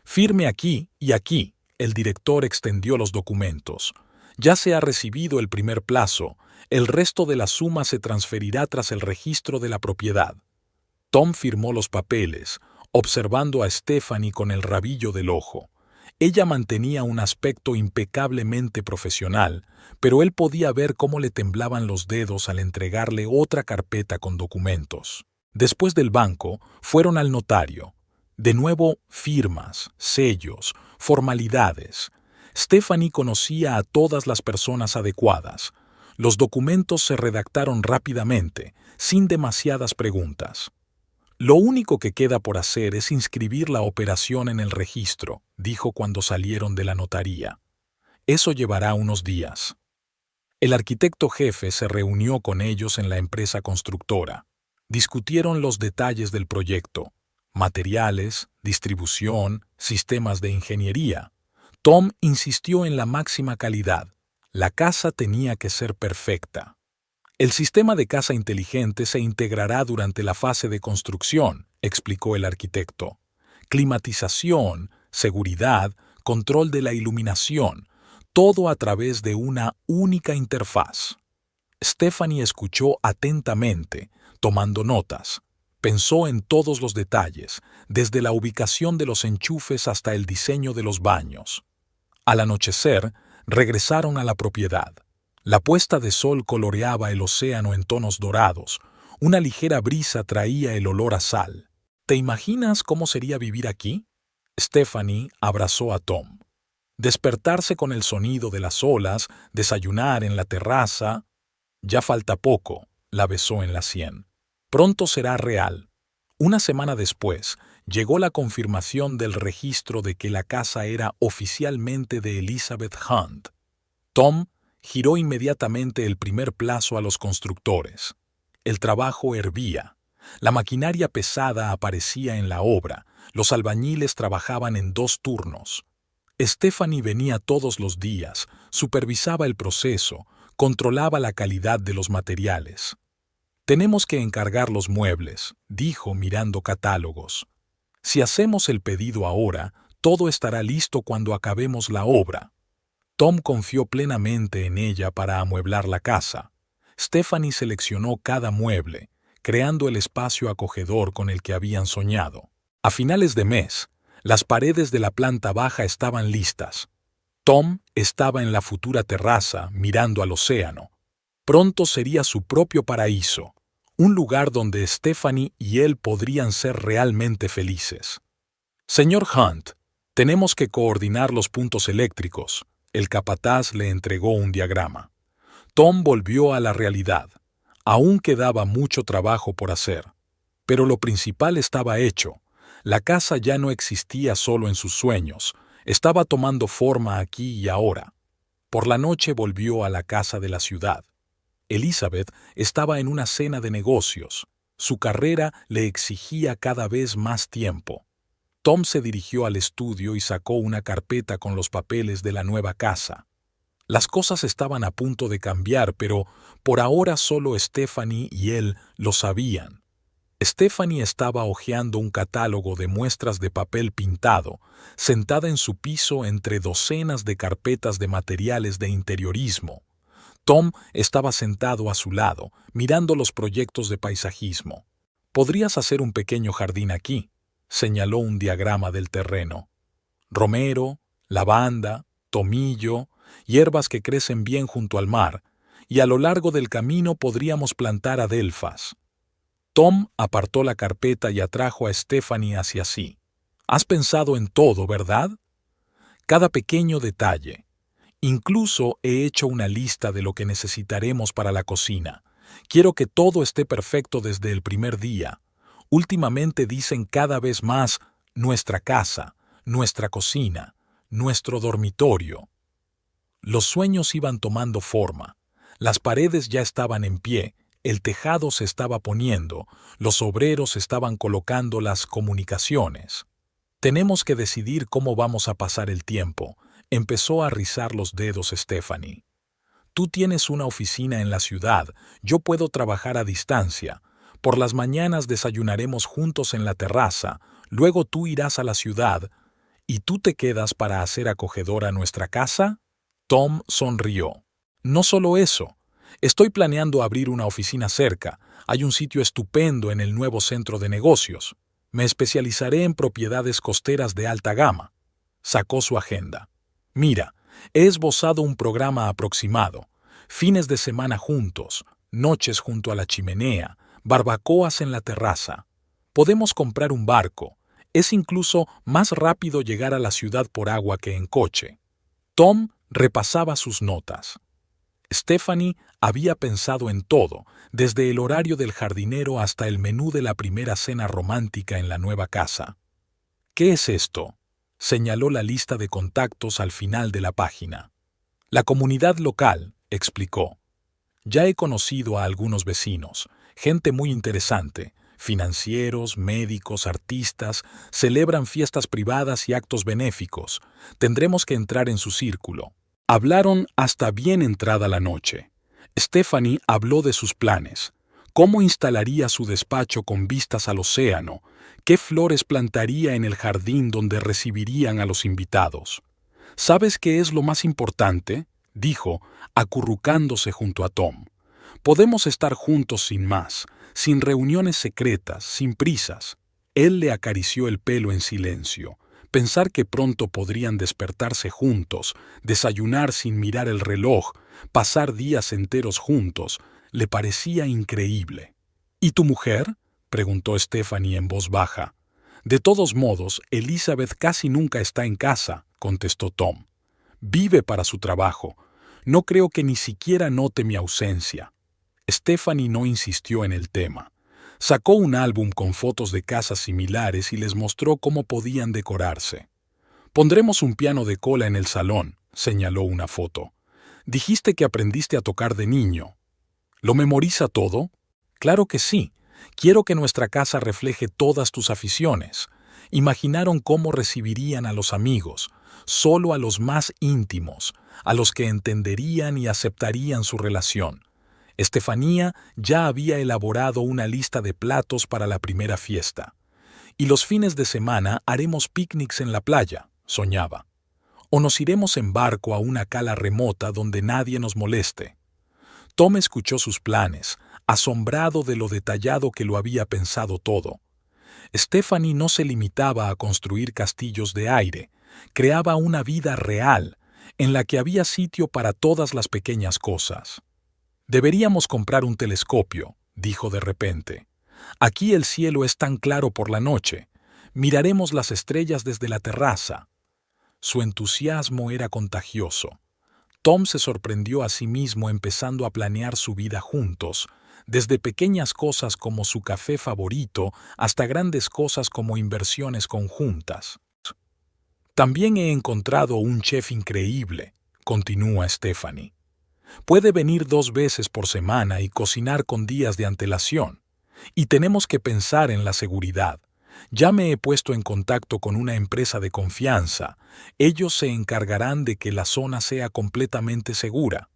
«Firme aquí y aquí», el director extendió los documentos. «Ya se ha recibido el primer plazo. El resto de la suma se transferirá tras el registro de la propiedad». Tom firmó los papeles, observando a Stephanie con el rabillo del ojo. Ella mantenía un aspecto impecablemente profesional, pero él podía ver cómo le temblaban los dedos al entregarle otra carpeta con documentos. Después del banco, fueron al notario. De nuevo, firmas, sellos, formalidades. Stephanie conocía a todas las personas adecuadas. Los documentos se redactaron rápidamente, sin demasiadas preguntas. «Lo único que queda por hacer es inscribir la operación en el registro», dijo cuando salieron de la notaría. «Eso llevará unos días». El arquitecto jefe se reunió con ellos en la empresa constructora. Discutieron los detalles del proyecto: materiales, distribución, sistemas de ingeniería. Tom insistió en la máxima calidad. La casa tenía que ser perfecta. «El sistema de casa inteligente se integrará durante la fase de construcción», explicó el arquitecto. «Climatización, seguridad, control de la iluminación, todo a través de una única interfaz». Stephanie escuchó atentamente, tomando notas. Pensó en todos los detalles, desde la ubicación de los enchufes hasta el diseño de los baños. Al anochecer, regresaron a la propiedad. La puesta de sol coloreaba el océano en tonos dorados. Una ligera brisa traía el olor a sal. «¿Te imaginas cómo sería vivir aquí?», Stephanie abrazó a Tom. «Despertarse con el sonido de las olas, desayunar en la terraza». «Ya falta poco», la besó en la sien. «Pronto será real». Una semana después, llegó la confirmación del registro de que la casa era oficialmente de Elizabeth Hunt. Tom giró inmediatamente el primer plazo a los constructores. El trabajo hervía. La maquinaria pesada aparecía en la obra. Los albañiles trabajaban en 2 turnos. Stephanie venía todos los días, supervisaba el proceso, controlaba la calidad de los materiales. «Tenemos que encargar los muebles», dijo mirando catálogos. «Si hacemos el pedido ahora, todo estará listo cuando acabemos la obra». Tom confió plenamente en ella para amueblar la casa. Stephanie seleccionó cada mueble, creando el espacio acogedor con el que habían soñado. A finales de mes, las paredes de la planta baja estaban listas. Tom estaba en la futura terraza, mirando al océano. Pronto sería su propio paraíso, un lugar donde Stephanie y él podrían ser realmente felices. «Señor Hunt, tenemos que coordinar los puntos eléctricos». El capataz le entregó un diagrama. Tom volvió a la realidad. Aún quedaba mucho trabajo por hacer. Pero lo principal estaba hecho. La casa ya no existía solo en sus sueños, estaba tomando forma aquí y ahora. Por la noche volvió a la casa de la ciudad. Elizabeth estaba en una cena de negocios. Su carrera le exigía cada vez más tiempo. Tom se dirigió al estudio y sacó una carpeta con los papeles de la nueva casa. Las cosas estaban a punto de cambiar, pero por ahora solo Stephanie y él lo sabían. Stephanie estaba hojeando un catálogo de muestras de papel pintado, sentada en su piso entre docenas de carpetas de materiales de interiorismo. Tom estaba sentado a su lado, mirando los proyectos de paisajismo. «Podrías hacer un pequeño jardín aquí», señaló un diagrama del terreno. «Romero, lavanda, tomillo, hierbas que crecen bien junto al mar, y a lo largo del camino podríamos plantar adelfas». Tom apartó la carpeta y atrajo a Stephanie hacia sí. «Has pensado en todo, ¿verdad? Cada pequeño detalle. Incluso he hecho una lista de lo que necesitaremos para la cocina. Quiero que todo esté perfecto desde el primer día. Últimamente dicen cada vez más nuestra casa, nuestra cocina, nuestro dormitorio». Los sueños iban tomando forma. Las paredes ya estaban en pie, el tejado se estaba poniendo, los obreros estaban colocando las comunicaciones. «Tenemos que decidir cómo vamos a pasar el tiempo», empezó a rizar los dedos Stephanie. «Tú tienes una oficina en la ciudad, yo puedo trabajar a distancia. Por las mañanas desayunaremos juntos en la terraza, luego tú irás a la ciudad. ¿Y tú te quedas para hacer acogedora nuestra casa?» Tom sonrió. «No solo eso. Estoy planeando abrir una oficina cerca. Hay un sitio estupendo en el nuevo centro de negocios. Me especializaré en propiedades costeras de alta gama». Sacó su agenda. «Mira, he esbozado un programa aproximado. Fines de semana juntos, noches junto a la chimenea, barbacoas en la terraza. Podemos comprar un barco. Es incluso más rápido llegar a la ciudad por agua que en coche». Tom repasaba sus notas. Stephanie había pensado en todo, desde el horario del jardinero hasta el menú de la primera cena romántica en la nueva casa. «¿Qué es esto?», señaló la lista de contactos al final de la página. «La comunidad local», explicó. «Ya he conocido a algunos vecinos, gente muy interesante, financieros, médicos, artistas, celebran fiestas privadas y actos benéficos. Tendremos que entrar en su círculo». Hablaron hasta bien entrada la noche. Stephanie habló de sus planes. Cómo instalaría su despacho con vistas al océano, qué flores plantaría en el jardín donde recibirían a los invitados. «¿Sabes qué es lo más importante?», dijo, acurrucándose junto a Tom. «Podemos estar juntos sin más, sin reuniones secretas, sin prisas». Él le acarició el pelo en silencio. Pensar que pronto podrían despertarse juntos, desayunar sin mirar el reloj, pasar días enteros juntos, le parecía increíble. «¿Y tu mujer?», preguntó Stephanie en voz baja. «De todos modos, Elizabeth casi nunca está en casa», contestó Tom. «Vive para su trabajo. No creo que ni siquiera note mi ausencia». Stephanie no insistió en el tema. Sacó un álbum con fotos de casas similares y les mostró cómo podían decorarse. «Pondremos un piano de cola en el salón», señaló una foto. «Dijiste que aprendiste a tocar de niño. ¿Lo memoriza todo?». «Claro que sí. Quiero que nuestra casa refleje todas tus aficiones». Imaginaron cómo recibirían a los amigos, solo a los más íntimos, a los que entenderían y aceptarían su relación. Estefanía ya había elaborado una lista de platos para la primera fiesta. «Y los fines de semana haremos picnics en la playa», soñaba. «O nos iremos en barco a una cala remota donde nadie nos moleste». Tom escuchó sus planes, asombrado de lo detallado que lo había pensado todo. Stephanie no se limitaba a construir castillos de aire, creaba una vida real, en la que había sitio para todas las pequeñas cosas. «Deberíamos comprar un telescopio», dijo de repente. «Aquí el cielo es tan claro por la noche. Miraremos las estrellas desde la terraza». Su entusiasmo era contagioso. Tom se sorprendió a sí mismo empezando a planear su vida juntos, desde pequeñas cosas como su café favorito hasta grandes cosas como inversiones conjuntas. «También he encontrado un chef increíble», continúa Stephanie. «Puede venir 2 veces por semana y cocinar con días de antelación. Y tenemos que pensar en la seguridad. Ya me he puesto en contacto con una empresa de confianza. Ellos se encargarán de que la zona sea completamente segura.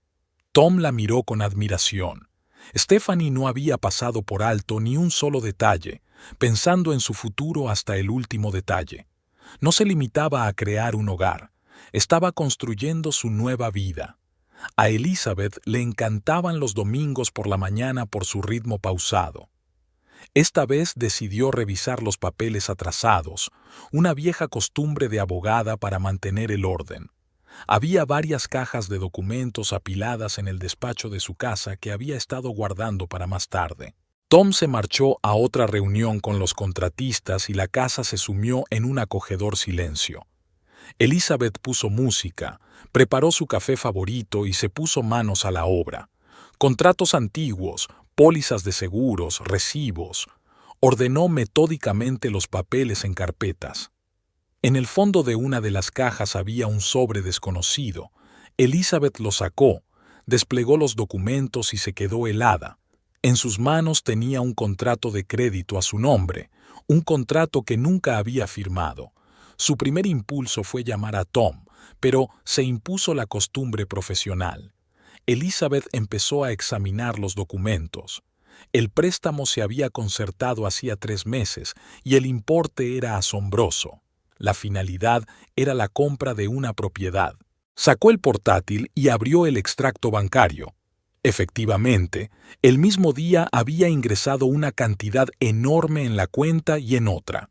Tom la miró con admiración. Stephanie no había pasado por alto ni un solo detalle, pensando en su futuro hasta el último detalle. No se limitaba a crear un hogar, estaba construyendo su nueva vida. A Elizabeth le encantaban los domingos por la mañana por su ritmo pausado. Esta vez decidió revisar los papeles atrasados, una vieja costumbre de abogada para mantener el orden. Había varias cajas de documentos apiladas en el despacho de su casa que había estado guardando para más tarde. Tom se marchó a otra reunión con los contratistas y la casa se sumió en un acogedor silencio. Elizabeth puso música, preparó su café favorito y se puso manos a la obra. Contratos antiguos, pólizas de seguros, recibos. Ordenó metódicamente los papeles en carpetas. En el fondo de una de las cajas había un sobre desconocido. Elizabeth lo sacó, desplegó los documentos y se quedó helada. En sus manos tenía un contrato de crédito a su nombre, un contrato que nunca había firmado. Su primer impulso fue llamar a Tom, pero se impuso la costumbre profesional. Elizabeth empezó a examinar los documentos. El préstamo se había concertado hacía 3 meses y el importe era asombroso. La finalidad era la compra de una propiedad. Sacó el portátil y abrió el extracto bancario. Efectivamente, el mismo día había ingresado una cantidad enorme en la cuenta y en otra.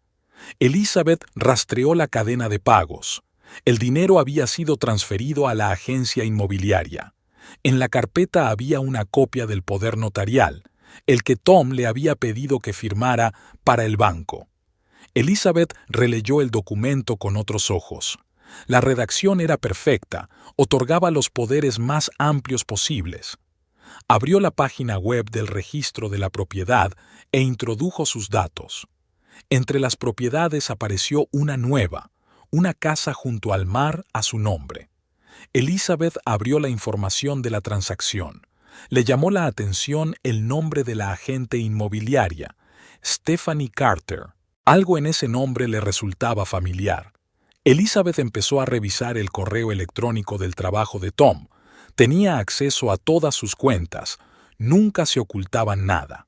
Elizabeth rastreó la cadena de pagos. El dinero había sido transferido a la agencia inmobiliaria. En la carpeta había una copia del poder notarial, el que Tom le había pedido que firmara para el banco. Elizabeth releyó el documento con otros ojos. La redacción era perfecta, otorgaba los poderes más amplios posibles. Abrió la página web del registro de la propiedad e introdujo sus datos. Entre las propiedades apareció una nueva, una casa junto al mar a su nombre. Elizabeth abrió la información de la transacción. Le llamó la atención el nombre de la agente inmobiliaria, Stephanie Carter. Algo en ese nombre le resultaba familiar. Elizabeth empezó a revisar el correo electrónico del trabajo de Tom. Tenía acceso a todas sus cuentas. Nunca se ocultaba nada.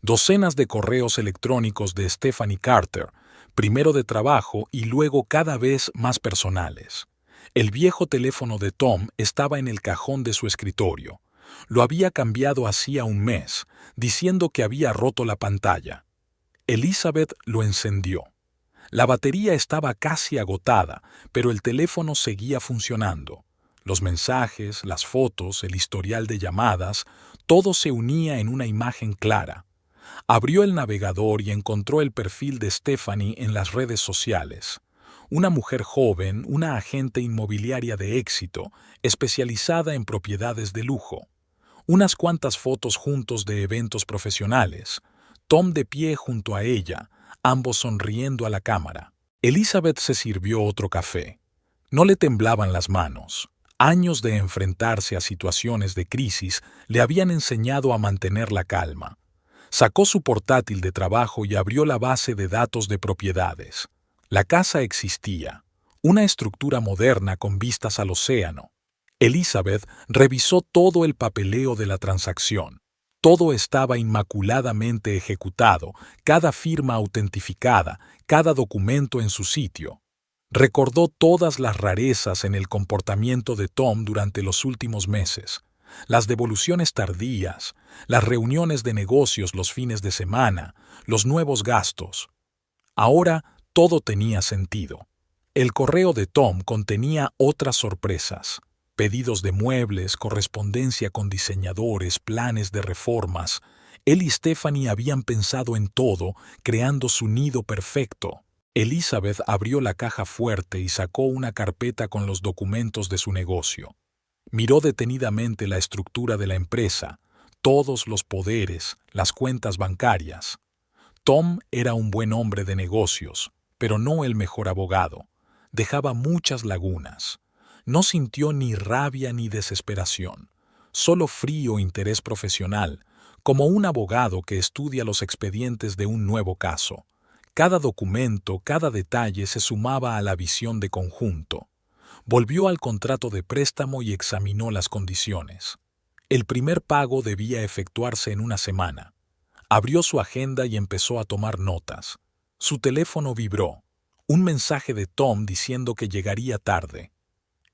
Docenas de correos electrónicos de Stephanie Carter, primero de trabajo y luego cada vez más personales. El viejo teléfono de Tom estaba en el cajón de su escritorio. Lo había cambiado hacía un mes, diciendo que había roto la pantalla. Elizabeth lo encendió. La batería estaba casi agotada, pero el teléfono seguía funcionando. Los mensajes, las fotos, el historial de llamadas, todo se unía en una imagen clara. Abrió el navegador y encontró el perfil de Stephanie en las redes sociales. Una mujer joven, una agente inmobiliaria de éxito, especializada en propiedades de lujo. Unas cuantas fotos juntos de eventos profesionales. Tom de pie junto a ella, ambos sonriendo a la cámara. Elizabeth se sirvió otro café. No le temblaban las manos. Años de enfrentarse a situaciones de crisis le habían enseñado a mantener la calma. Sacó su portátil de trabajo y abrió la base de datos de propiedades. La casa existía, una estructura moderna con vistas al océano. Elizabeth revisó todo el papeleo de la transacción. Todo estaba inmaculadamente ejecutado, cada firma autentificada, cada documento en su sitio. Recordó todas las rarezas en el comportamiento de Tom durante los últimos meses. Las devoluciones tardías, las reuniones de negocios los fines de semana, los nuevos gastos. Ahora todo tenía sentido. El correo de Tom contenía otras sorpresas. Pedidos de muebles, correspondencia con diseñadores, planes de reformas. Él y Stephanie habían pensado en todo, creando su nido perfecto. Elizabeth abrió la caja fuerte y sacó una carpeta con los documentos de su negocio. Miró detenidamente la estructura de la empresa, todos los poderes, las cuentas bancarias. Tom era un buen hombre de negocios, pero no el mejor abogado. Dejaba muchas lagunas. No sintió ni rabia ni desesperación, solo frío interés profesional, como un abogado que estudia los expedientes de un nuevo caso. Cada documento, cada detalle se sumaba a la visión de conjunto. Volvió al contrato de préstamo y examinó las condiciones. El primer pago debía efectuarse en una semana. Abrió su agenda y empezó a tomar notas. Su teléfono vibró. Un mensaje de Tom diciendo que llegaría tarde.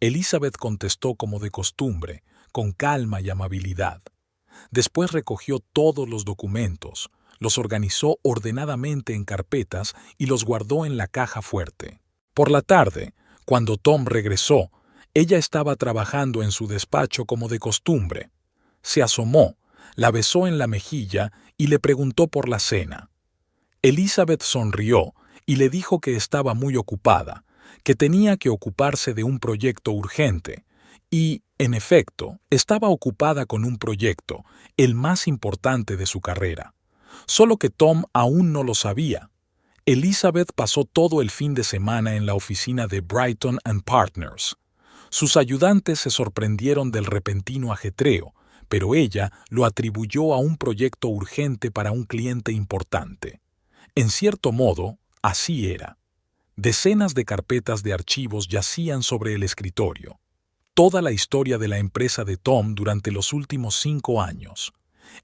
Elizabeth contestó como de costumbre, con calma y amabilidad. Después recogió todos los documentos, los organizó ordenadamente en carpetas y los guardó en la caja fuerte. Por la tarde, cuando Tom regresó, ella estaba trabajando en su despacho como de costumbre. Se asomó, la besó en la mejilla y le preguntó por la cena. Elizabeth sonrió y le dijo que estaba muy ocupada, que tenía que ocuparse de un proyecto urgente, y, en efecto, estaba ocupada con un proyecto, el más importante de su carrera. Solo que Tom aún no lo sabía. Elizabeth pasó todo el fin de semana en la oficina de Brighton & Partners. Sus ayudantes se sorprendieron del repentino ajetreo, pero ella lo atribuyó a un proyecto urgente para un cliente importante. En cierto modo, así era. Decenas de carpetas de archivos yacían sobre el escritorio. Toda la historia de la empresa de Tom durante los últimos 5 años.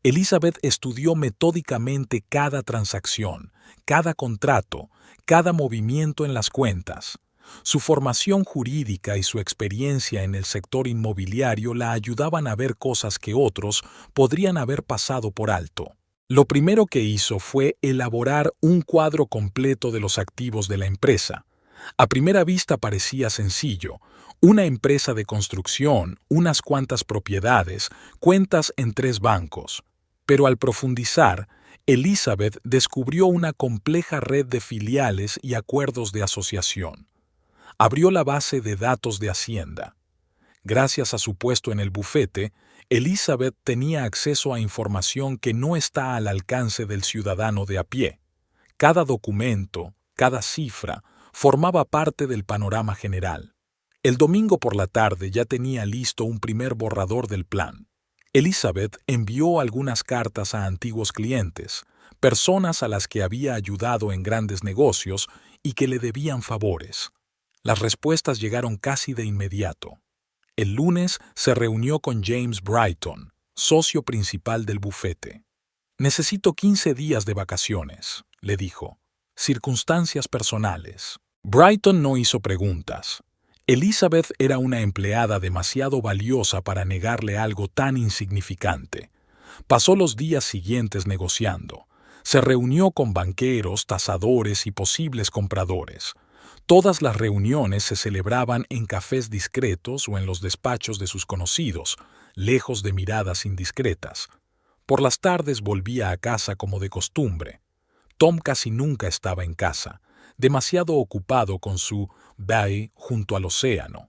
Elizabeth estudió metódicamente cada transacción, cada contrato, cada movimiento en las cuentas. Su formación jurídica y su experiencia en el sector inmobiliario la ayudaban a ver cosas que otros podrían haber pasado por alto. Lo primero que hizo fue elaborar un cuadro completo de los activos de la empresa. A primera vista parecía sencillo: una empresa de construcción, unas cuantas propiedades, cuentas en 3 bancos. Pero al profundizar, Elizabeth descubrió una compleja red de filiales y acuerdos de asociación. Abrió la base de datos de Hacienda. Gracias a su puesto en el bufete, Elizabeth tenía acceso a información que no está al alcance del ciudadano de a pie. Cada documento, cada cifra, formaba parte del panorama general. El domingo por la tarde ya tenía listo un primer borrador del plan. Elizabeth envió algunas cartas a antiguos clientes, personas a las que había ayudado en grandes negocios y que le debían favores. Las respuestas llegaron casi de inmediato. El lunes se reunió con James Brighton, socio principal del bufete. «Necesito 15 días de vacaciones», le dijo. «Circunstancias personales». Brighton no hizo preguntas. Elizabeth era una empleada demasiado valiosa para negarle algo tan insignificante. Pasó los días siguientes negociando. Se reunió con banqueros, tasadores y posibles compradores. Todas las reuniones se celebraban en cafés discretos o en los despachos de sus conocidos, lejos de miradas indiscretas. Por las tardes volvía a casa como de costumbre. Tom casi nunca estaba en casa, demasiado ocupado con su bay junto al océano.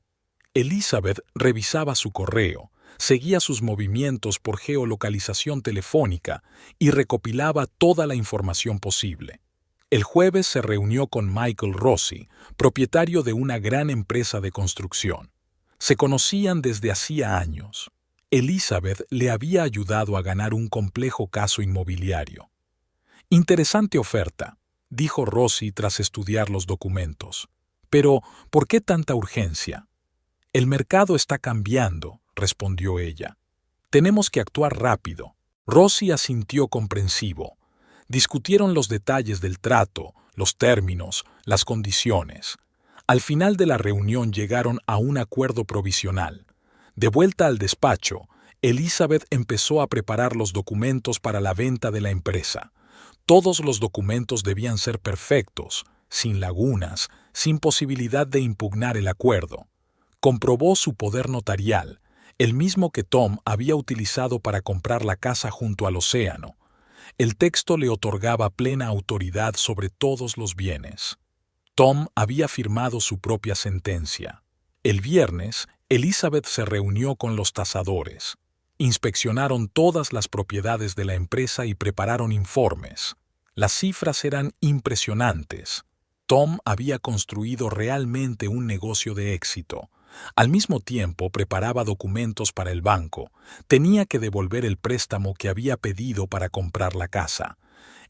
Elizabeth revisaba su correo, seguía sus movimientos por geolocalización telefónica y recopilaba toda la información posible. El jueves se reunió con Michael Rossi, propietario de una gran empresa de construcción. Se conocían desde hacía años. Elizabeth le había ayudado a ganar un complejo caso inmobiliario. «Interesante oferta», dijo Rossi tras estudiar los documentos. «Pero, ¿por qué tanta urgencia?» «El mercado está cambiando», respondió ella. «Tenemos que actuar rápido». Rossi asintió comprensivo. Discutieron los detalles del trato, los términos, las condiciones. Al final de la reunión llegaron a un acuerdo provisional. De vuelta al despacho, Elizabeth empezó a preparar los documentos para la venta de la empresa. Todos los documentos debían ser perfectos, sin lagunas, sin posibilidad de impugnar el acuerdo. Comprobó su poder notarial, el mismo que Tom había utilizado para comprar la casa junto al océano. El texto le otorgaba plena autoridad sobre todos los bienes. Tom había firmado su propia sentencia. El viernes, Elizabeth se reunió con los tasadores. Inspeccionaron todas las propiedades de la empresa y prepararon informes. Las cifras eran impresionantes. Tom había construido realmente un negocio de éxito. Al mismo tiempo preparaba documentos para el banco. Tenía que devolver el préstamo que había pedido para comprar la casa.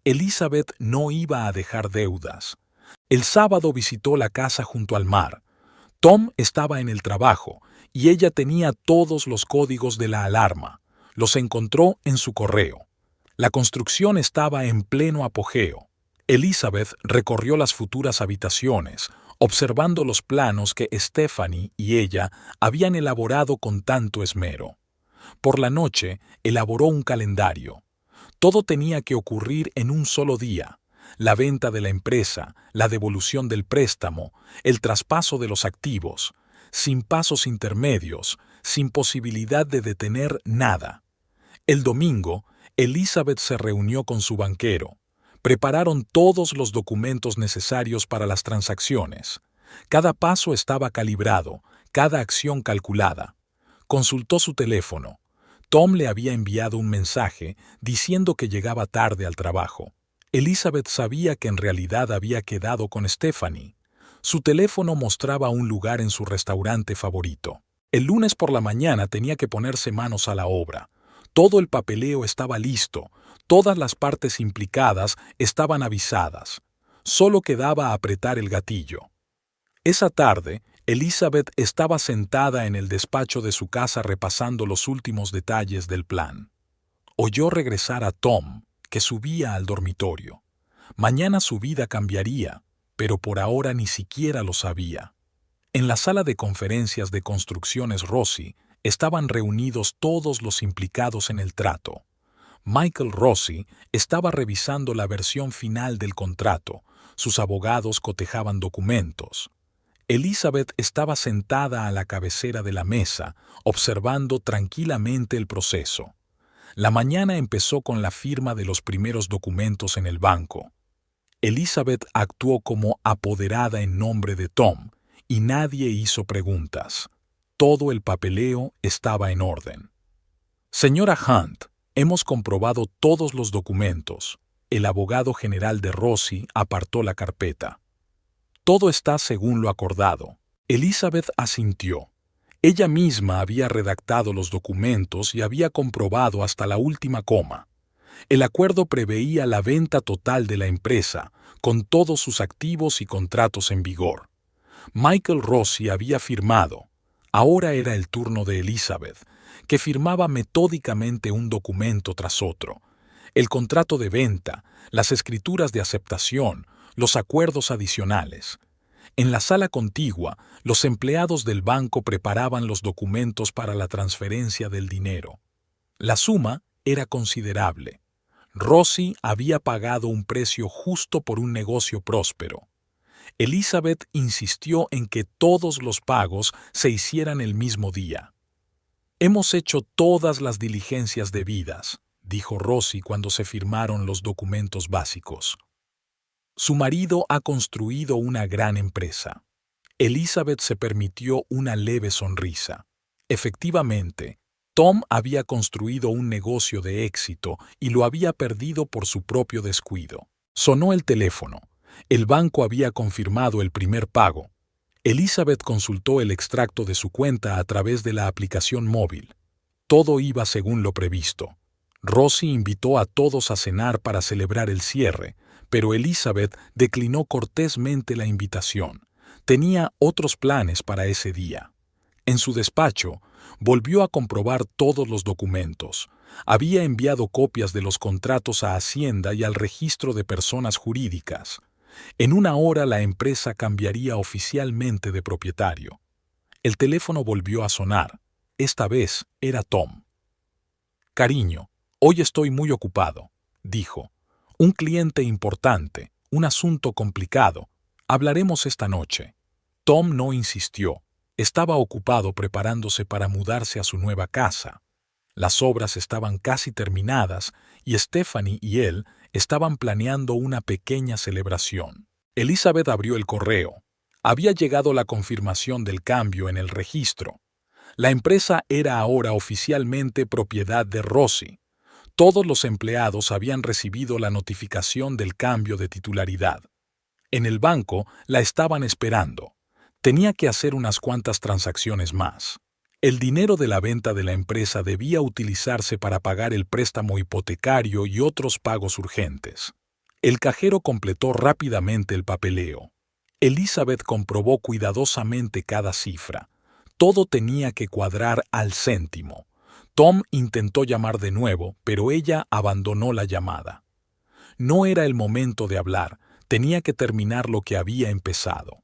Elizabeth no iba a dejar deudas. El sábado visitó la casa junto al mar. Tom estaba en el trabajo y ella tenía todos los códigos de la alarma. Los encontró en su correo. La construcción estaba en pleno apogeo. Elizabeth recorrió las futuras habitaciones, observando los planos que Stephanie y ella habían elaborado con tanto esmero. Por la noche, elaboró un calendario. Todo tenía que ocurrir en un solo día: la venta de la empresa, la devolución del préstamo, el traspaso de los activos, sin pasos intermedios, sin posibilidad de detener nada. El domingo, Elizabeth se reunió con su banquero. Prepararon todos los documentos necesarios para las transacciones. Cada paso estaba calibrado, cada acción calculada. Consultó su teléfono. Tom le había enviado un mensaje diciendo que llegaba tarde al trabajo. Elizabeth sabía que en realidad había quedado con Stephanie. Su teléfono mostraba un lugar en su restaurante favorito. El lunes por la mañana tenía que ponerse manos a la obra. Todo el papeleo estaba listo, todas las partes implicadas estaban avisadas. Solo quedaba apretar el gatillo. Esa tarde, Elizabeth estaba sentada en el despacho de su casa repasando los últimos detalles del plan. Oyó regresar a Tom, que subía al dormitorio. Mañana su vida cambiaría, pero por ahora ni siquiera lo sabía. En la sala de conferencias de Construcciones Rossi estaban reunidos todos los implicados en el trato. Michael Rossi estaba revisando la versión final del contrato. Sus abogados cotejaban documentos. Elizabeth estaba sentada a la cabecera de la mesa, observando tranquilamente el proceso. La mañana empezó con la firma de los primeros documentos en el banco. Elizabeth actuó como apoderada en nombre de Tom, y nadie hizo preguntas. Todo el papeleo estaba en orden. Señora Hunt, hemos comprobado todos los documentos. El abogado general de Rossi apartó la carpeta. Todo está según lo acordado. Elizabeth asintió. Ella misma había redactado los documentos y había comprobado hasta la última coma. El acuerdo preveía la venta total de la empresa, con todos sus activos y contratos en vigor. Michael Rossi había firmado. Ahora era el turno de Elizabeth, que firmaba metódicamente un documento tras otro. El contrato de venta, las escrituras de aceptación, los acuerdos adicionales. En la sala contigua, los empleados del banco preparaban los documentos para la transferencia del dinero. La suma era considerable. Rossi había pagado un precio justo por un negocio próspero. Elizabeth insistió en que todos los pagos se hicieran el mismo día. «Hemos hecho todas las diligencias debidas», dijo Rossi cuando se firmaron los documentos básicos. Su marido ha construido una gran empresa. Elizabeth se permitió una leve sonrisa. Efectivamente, Tom había construido un negocio de éxito y lo había perdido por su propio descuido. Sonó el teléfono. El banco había confirmado el primer pago. Elizabeth consultó el extracto de su cuenta a través de la aplicación móvil. Todo iba según lo previsto. Rossi invitó a todos a cenar para celebrar el cierre, pero Elizabeth declinó cortésmente la invitación. Tenía otros planes para ese día. En su despacho, volvió a comprobar todos los documentos. Había enviado copias de los contratos a Hacienda y al registro de personas jurídicas. En una hora la empresa cambiaría oficialmente de propietario. El teléfono volvió a sonar. Esta vez era Tom. «Cariño, hoy estoy muy ocupado», dijo. «Un cliente importante, un asunto complicado. Hablaremos esta noche». Tom no insistió. Estaba ocupado preparándose para mudarse a su nueva casa. Las obras estaban casi terminadas y Stephanie y él estaban planeando una pequeña celebración. Elizabeth abrió el correo. Había llegado la confirmación del cambio en el registro. La empresa era ahora oficialmente propiedad de Rossi. Todos los empleados habían recibido la notificación del cambio de titularidad. En el banco la estaban esperando. Tenía que hacer unas cuantas transacciones más. El dinero de la venta de la empresa debía utilizarse para pagar el préstamo hipotecario y otros pagos urgentes. El cajero completó rápidamente el papeleo. Elizabeth comprobó cuidadosamente cada cifra. Todo tenía que cuadrar al céntimo. Tom intentó llamar de nuevo, pero ella abandonó la llamada. No era el momento de hablar, tenía que terminar lo que había empezado.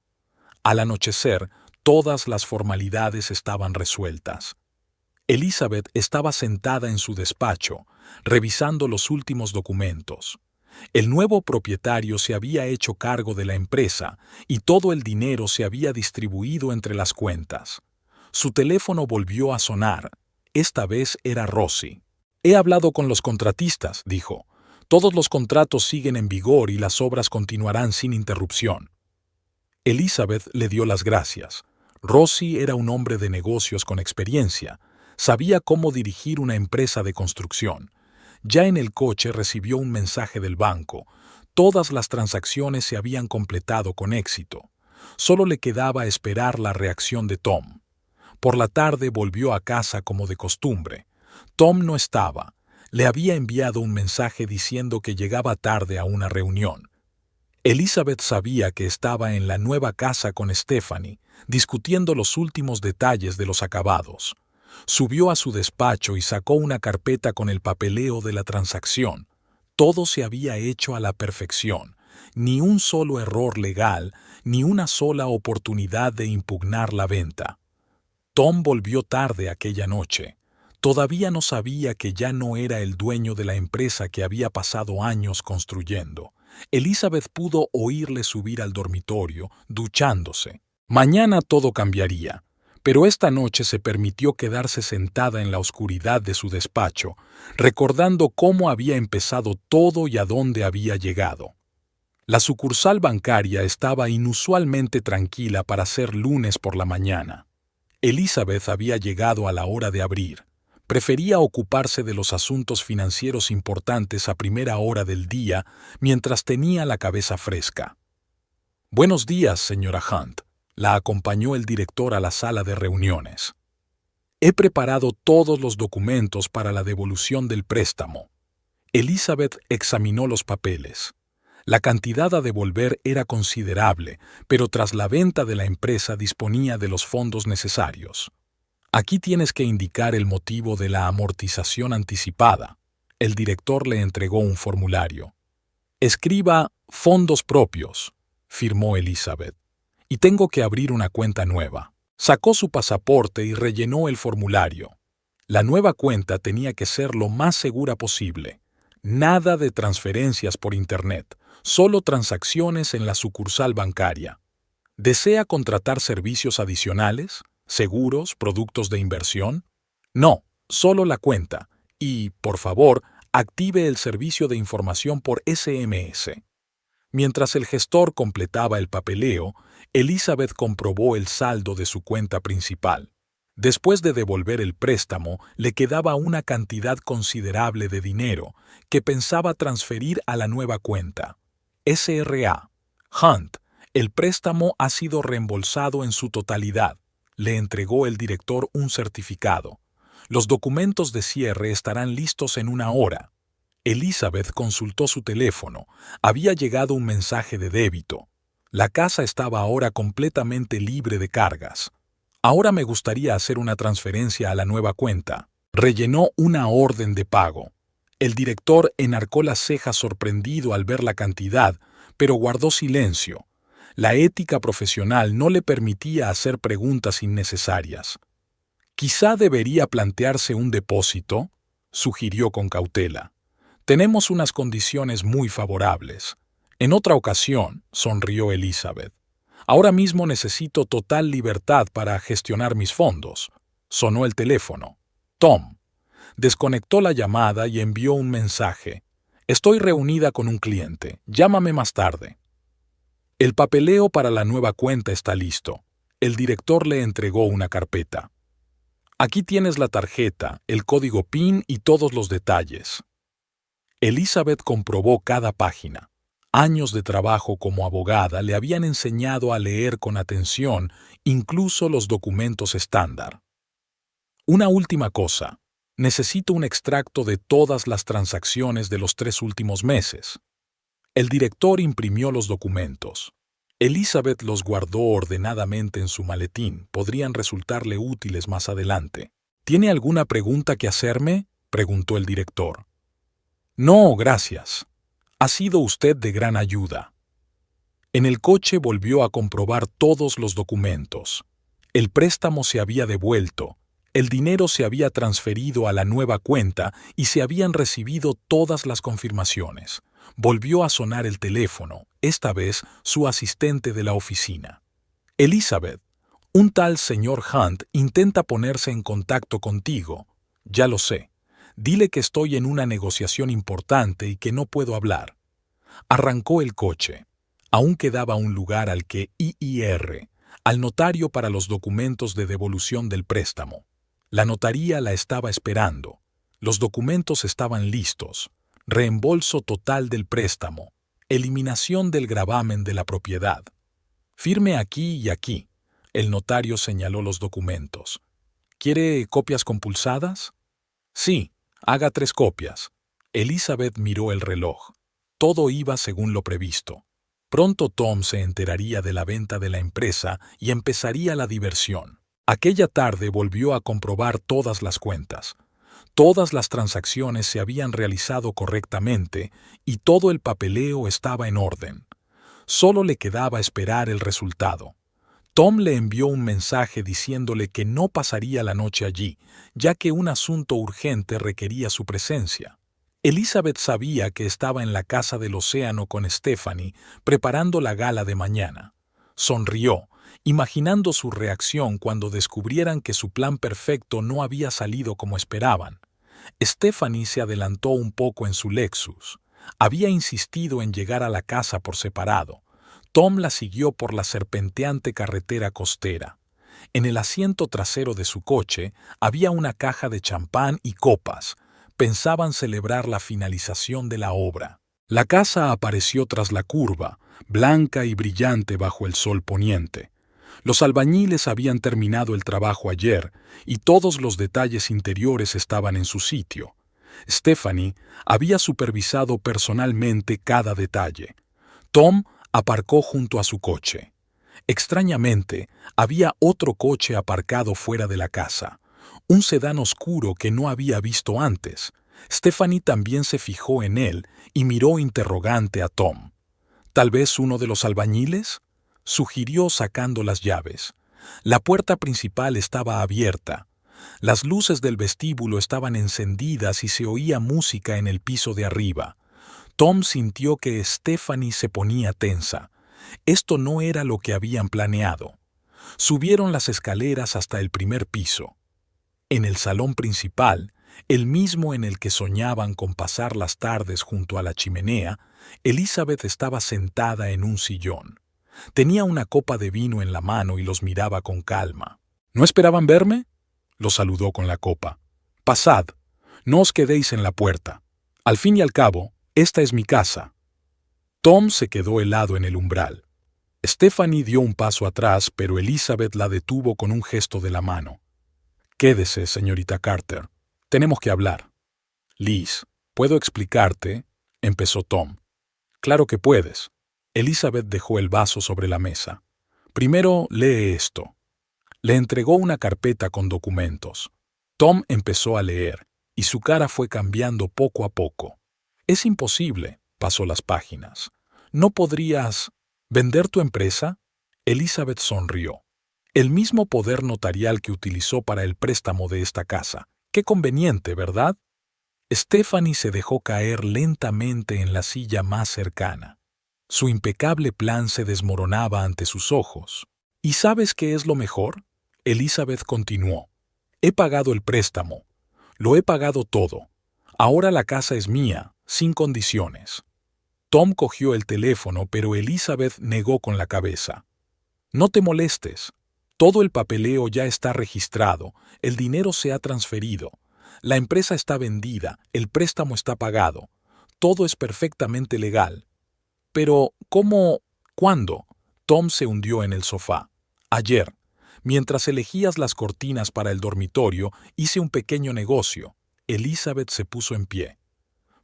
Al anochecer, todas las formalidades estaban resueltas. Elizabeth estaba sentada en su despacho, revisando los últimos documentos. El nuevo propietario se había hecho cargo de la empresa y todo el dinero se había distribuido entre las cuentas. Su teléfono volvió a sonar. Esta vez era Rosie. «He hablado con los contratistas», dijo. «Todos los contratos siguen en vigor y las obras continuarán sin interrupción». Elizabeth le dio las gracias. Rosie era un hombre de negocios con experiencia. Sabía cómo dirigir una empresa de construcción. Ya en el coche recibió un mensaje del banco. Todas las transacciones se habían completado con éxito. Solo le quedaba esperar la reacción de Tom. Por la tarde volvió a casa como de costumbre. Tom no estaba. Le había enviado un mensaje diciendo que llegaba tarde a una reunión. Elizabeth sabía que estaba en la nueva casa con Stephanie, discutiendo los últimos detalles de los acabados. Subió a su despacho y sacó una carpeta con el papeleo de la transacción. Todo se había hecho a la perfección. Ni un solo error legal, ni una sola oportunidad de impugnar la venta. Tom volvió tarde aquella noche. Todavía no sabía que ya no era el dueño de la empresa que había pasado años construyendo. Elizabeth pudo oírle subir al dormitorio, duchándose. Mañana todo cambiaría. Pero esta noche se permitió quedarse sentada en la oscuridad de su despacho, recordando cómo había empezado todo y a dónde había llegado. La sucursal bancaria estaba inusualmente tranquila para ser lunes por la mañana. Elizabeth había llegado a la hora de abrir. Prefería ocuparse de los asuntos financieros importantes a primera hora del día mientras tenía la cabeza fresca. «Buenos días, señora Hunt», la acompañó el director a la sala de reuniones. «He preparado todos los documentos para la devolución del préstamo». Elizabeth examinó los papeles. La cantidad a devolver era considerable, pero tras la venta de la empresa disponía de los fondos necesarios. «Aquí tienes que indicar el motivo de la amortización anticipada». El director le entregó un formulario. «Escriba fondos propios», firmó Elizabeth. «Y tengo que abrir una cuenta nueva». Sacó su pasaporte y rellenó el formulario. La nueva cuenta tenía que ser lo más segura posible. Nada de transferencias por Internet, solo transacciones en la sucursal bancaria. ¿Desea contratar servicios adicionales? ¿Seguros, productos de inversión? No, solo la cuenta. Y, por favor, active el servicio de información por SMS. Mientras el gestor completaba el papeleo, Elizabeth comprobó el saldo de su cuenta principal. Después de devolver el préstamo, le quedaba una cantidad considerable de dinero que pensaba transferir a la nueva cuenta. SRA. Hunt, el préstamo ha sido reembolsado en su totalidad. Le entregó el director un certificado. Los documentos de cierre estarán listos en una hora. Elizabeth consultó su teléfono. Había llegado un mensaje de débito. La casa estaba ahora completamente libre de cargas. Ahora me gustaría hacer una transferencia a la nueva cuenta. Rellenó una orden de pago. El director enarcó las cejas sorprendido al ver la cantidad, pero guardó silencio. La ética profesional no le permitía hacer preguntas innecesarias. «Quizá debería plantearse un depósito», sugirió con cautela. «Tenemos unas condiciones muy favorables». «En otra ocasión», sonrió Elizabeth. «Ahora mismo necesito total libertad para gestionar mis fondos». Sonó el teléfono. Tom. Desconectó la llamada y envió un mensaje. «Estoy reunida con un cliente. Llámame más tarde». El papeleo para la nueva cuenta está listo. El director le entregó una carpeta. «Aquí tienes la tarjeta, el código PIN y todos los detalles». Elizabeth comprobó cada página. Años de trabajo como abogada le habían enseñado a leer con atención incluso los documentos estándar. «Una última cosa. Necesito un extracto de todas las transacciones de los 3 últimos meses». El director imprimió los documentos. Elizabeth los guardó ordenadamente en su maletín. Podrían resultarle útiles más adelante. ¿Tiene alguna pregunta que hacerme?, preguntó el director. No, gracias. Ha sido usted de gran ayuda. En el coche volvió a comprobar todos los documentos. El préstamo se había devuelto, el dinero se había transferido a la nueva cuenta y se habían recibido todas las confirmaciones. Volvió a sonar el teléfono, esta vez su asistente de la oficina. Elizabeth, un tal señor Hunt intenta ponerse en contacto contigo. Ya lo sé. Dile que estoy en una negociación importante y que no puedo hablar. Arrancó el coche. Aún quedaba un lugar al que ir, al notario para los documentos de devolución del préstamo. La notaría la estaba esperando. Los documentos estaban listos. Reembolso total del préstamo. Eliminación del gravamen de la propiedad. Firme aquí y aquí. El notario señaló los documentos. ¿Quiere copias compulsadas? Sí, haga 3 copias. Elizabeth miró el reloj. Todo iba según lo previsto. Pronto Tom se enteraría de la venta de la empresa y empezaría la diversión. Aquella tarde volvió a comprobar todas las cuentas. Todas las transacciones se habían realizado correctamente y todo el papeleo estaba en orden. Solo le quedaba esperar el resultado. Tom le envió un mensaje diciéndole que no pasaría la noche allí, ya que un asunto urgente requería su presencia. Elizabeth sabía que estaba en la casa del océano con Stephanie, preparando la gala de mañana. Sonrió, imaginando su reacción cuando descubrieran que su plan perfecto no había salido como esperaban. Stephanie se adelantó un poco en su Lexus. Había insistido en llegar a la casa por separado. Tom la siguió por la serpenteante carretera costera. En el asiento trasero de su coche había una caja de champán y copas. Pensaban celebrar la finalización de la obra. La casa apareció tras la curva, blanca y brillante bajo el sol poniente. Los albañiles habían terminado el trabajo ayer y todos los detalles interiores estaban en su sitio. Stephanie había supervisado personalmente cada detalle. Tom aparcó junto a su coche. Extrañamente, había otro coche aparcado fuera de la casa, un sedán oscuro que no había visto antes. Stephanie también se fijó en él y miró interrogante a Tom. ¿Tal vez uno de los albañiles?, sugirió sacando las llaves. La puerta principal estaba abierta. Las luces del vestíbulo estaban encendidas y se oía música en el piso de arriba. Tom sintió que Stephanie se ponía tensa. Esto no era lo que habían planeado. Subieron las escaleras hasta el primer piso. En el salón principal, el mismo en el que soñaban con pasar las tardes junto a la chimenea, Elizabeth estaba sentada en un sillón. Tenía una copa de vino en la mano y los miraba con calma. ¿No esperaban verme?, los saludó con la copa. Pasad, no os quedéis en la puerta. Al fin y al cabo, esta es mi casa. Tom se quedó helado en el umbral. Stephanie dio un paso atrás, pero Elizabeth la detuvo con un gesto de la mano. Quédese, señorita Carter. Tenemos que hablar. Liz, ¿puedo explicarte?, empezó Tom. Claro que puedes. Elizabeth dejó el vaso sobre la mesa. Primero, lee esto. Le entregó una carpeta con documentos. Tom empezó a leer, y su cara fue cambiando poco a poco. Es imposible, pasó las páginas. ¿No podrías vender tu empresa? Elizabeth sonrió. El mismo poder notarial que utilizó para el préstamo de esta casa. Qué conveniente, ¿verdad? Stephanie se dejó caer lentamente en la silla más cercana. Su impecable plan se desmoronaba ante sus ojos. ¿Y sabes qué es lo mejor?, Elizabeth continuó. He pagado el préstamo. Lo he pagado todo. Ahora la casa es mía, sin condiciones. Tom cogió el teléfono, pero Elizabeth negó con la cabeza. No te molestes. Todo el papeleo ya está registrado, el dinero se ha transferido, la empresa está vendida, el préstamo está pagado. Todo es perfectamente legal. Pero, ¿cómo? ¿Cuándo? Tom se hundió en el sofá. Ayer. Mientras elegías las cortinas para el dormitorio, hice un pequeño negocio. Elizabeth se puso en pie.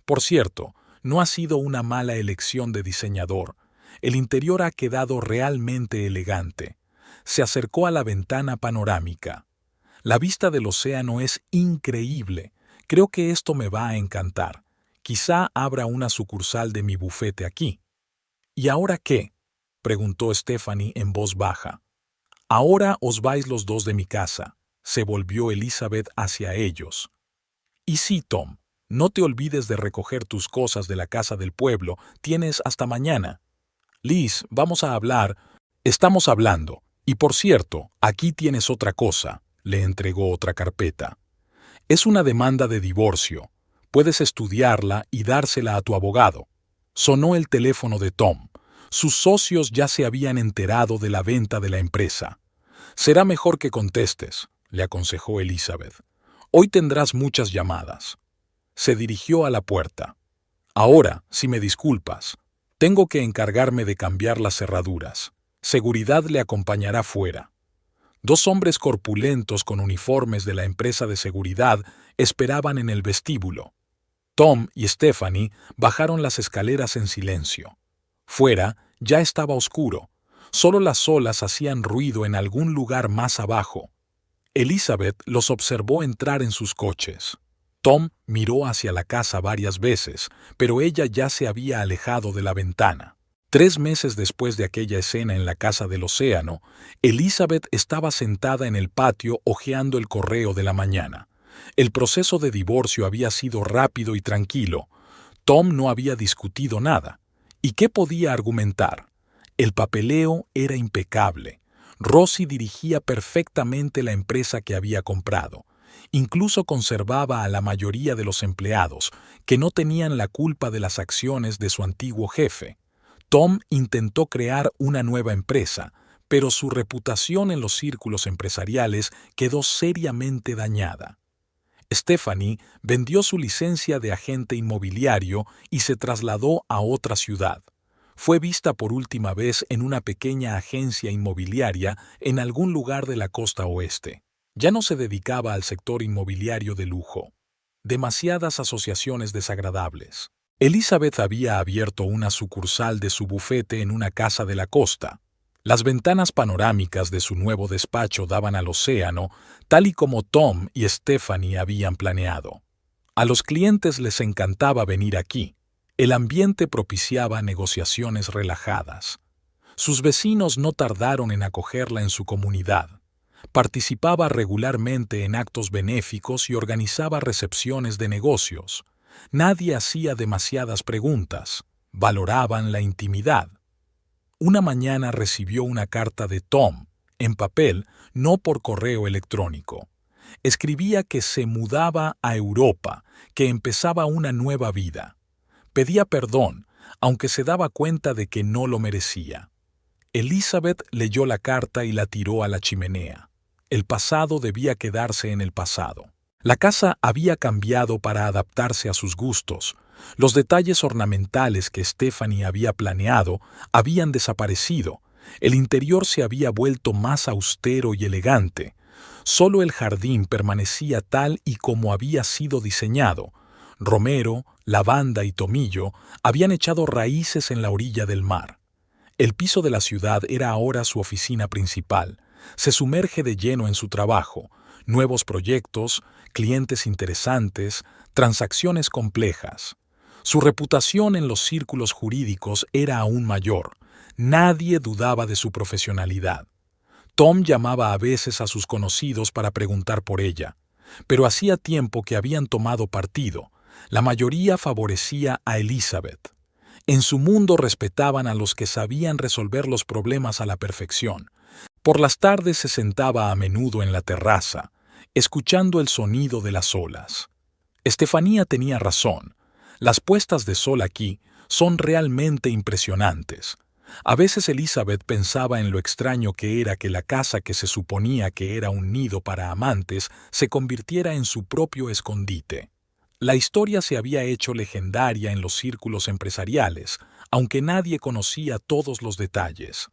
Por cierto, No ha sido una mala elección de diseñador. El interior ha quedado realmente elegante. Se acercó a la ventana panorámica. La vista del océano es increíble. Creo que esto me va a encantar. Quizá abra una sucursal de mi bufete aquí. ¿Y ahora qué?, preguntó Stephanie en voz baja. Ahora os vais los dos de mi casa, se volvió Elizabeth hacia ellos. Y sí, Tom, no te olvides de recoger tus cosas de la casa del pueblo, tienes hasta mañana. Liz, vamos a hablar. Estamos hablando. Y por cierto, aquí tienes otra cosa, le entregó otra carpeta. Es una demanda de divorcio. Puedes estudiarla y dársela a tu abogado. Sonó el teléfono de Tom. Sus socios ya se habían enterado de la venta de la empresa. Será mejor que contestes, le aconsejó Elizabeth. Hoy tendrás muchas llamadas. Se dirigió a la puerta. Ahora, si me disculpas, tengo que encargarme de cambiar las cerraduras. Seguridad le acompañará fuera. Dos hombres corpulentos con uniformes de la empresa de seguridad esperaban en el vestíbulo. Tom y Stephanie bajaron las escaleras en silencio. Fuera ya estaba oscuro. Solo las olas hacían ruido en algún lugar más abajo. Elizabeth los observó entrar en sus coches. Tom miró hacia la casa varias veces, pero ella ya se había alejado de la ventana. 3 meses después de aquella escena en la casa del océano, Elizabeth estaba sentada en el patio hojeando el correo de la mañana. El proceso de divorcio había sido rápido y tranquilo. Tom no había discutido nada. ¿Y qué podía argumentar? El papeleo era impecable. Rosie dirigía perfectamente la empresa que había comprado. Incluso conservaba a la mayoría de los empleados, que no tenían la culpa de las acciones de su antiguo jefe. Tom intentó crear una nueva empresa, pero su reputación en los círculos empresariales quedó seriamente dañada. Stephanie vendió su licencia de agente inmobiliario y se trasladó a otra ciudad. Fue vista por última vez en una pequeña agencia inmobiliaria en algún lugar de la costa oeste. Ya no se dedicaba al sector inmobiliario de lujo. Demasiadas asociaciones desagradables. Elizabeth había abierto una sucursal de su bufete en una casa de la costa. Las ventanas panorámicas de su nuevo despacho daban al océano, tal y como Tom y Stephanie habían planeado. A los clientes les encantaba venir aquí. El ambiente propiciaba negociaciones relajadas. Sus vecinos no tardaron en acogerla en su comunidad. Participaba regularmente en actos benéficos y organizaba recepciones de negocios. Nadie hacía demasiadas preguntas. Valoraban la intimidad. Una mañana recibió una carta de Tom, en papel, no por correo electrónico. Escribía que se mudaba a Europa, que empezaba una nueva vida. Pedía perdón, aunque se daba cuenta de que no lo merecía. Elizabeth leyó la carta y la tiró a la chimenea. El pasado debía quedarse en el pasado. La casa había cambiado para adaptarse a sus gustos. Los detalles ornamentales que Stephanie había planeado habían desaparecido. El interior se había vuelto más austero y elegante. Solo el jardín permanecía tal y como había sido diseñado. Romero, lavanda y tomillo habían echado raíces en la orilla del mar. El piso de la ciudad era ahora su oficina principal. Se sumerge de lleno en su trabajo. Nuevos proyectos, clientes interesantes, transacciones complejas. Su reputación en los círculos jurídicos era aún mayor. Nadie dudaba de su profesionalidad. Tom llamaba a veces a sus conocidos para preguntar por ella, pero hacía tiempo que habían tomado partido. La mayoría favorecía a Elizabeth. En su mundo respetaban a los que sabían resolver los problemas a la perfección. Por las tardes se sentaba a menudo en la terraza, escuchando el sonido de las olas. Estefanía tenía razón. Las puestas de sol aquí son realmente impresionantes. A veces Elizabeth pensaba en lo extraño que era que la casa que se suponía que era un nido para amantes se convirtiera en su propio escondite. La historia se había hecho legendaria en los círculos empresariales, aunque nadie conocía todos los detalles.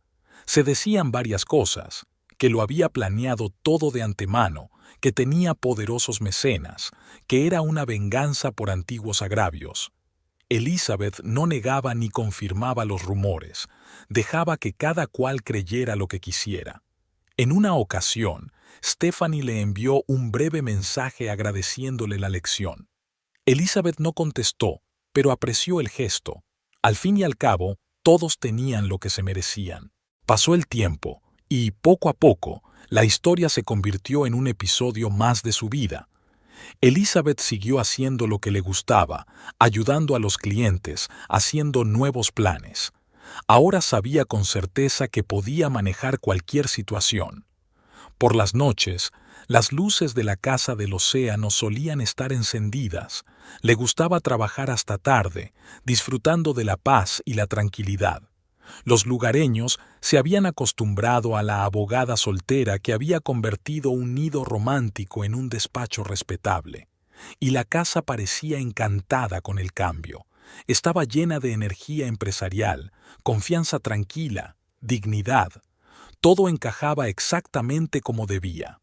Se decían varias cosas, que lo había planeado todo de antemano, que tenía poderosos mecenas, que era una venganza por antiguos agravios. Elizabeth no negaba ni confirmaba los rumores, dejaba que cada cual creyera lo que quisiera. En una ocasión, Stephanie le envió un breve mensaje agradeciéndole la lección. Elizabeth no contestó, pero apreció el gesto. Al fin y al cabo, todos tenían lo que se merecían. Pasó el tiempo, y poco a poco, la historia se convirtió en un episodio más de su vida. Elizabeth siguió haciendo lo que le gustaba, ayudando a los clientes, haciendo nuevos planes. Ahora sabía con certeza que podía manejar cualquier situación. Por las noches, las luces de la casa del océano solían estar encendidas. Le gustaba trabajar hasta tarde, disfrutando de la paz y la tranquilidad. Los lugareños se habían acostumbrado a la abogada soltera que había convertido un nido romántico en un despacho respetable. Y la casa parecía encantada con el cambio. Estaba llena de energía empresarial, confianza tranquila, dignidad. Todo encajaba exactamente como debía.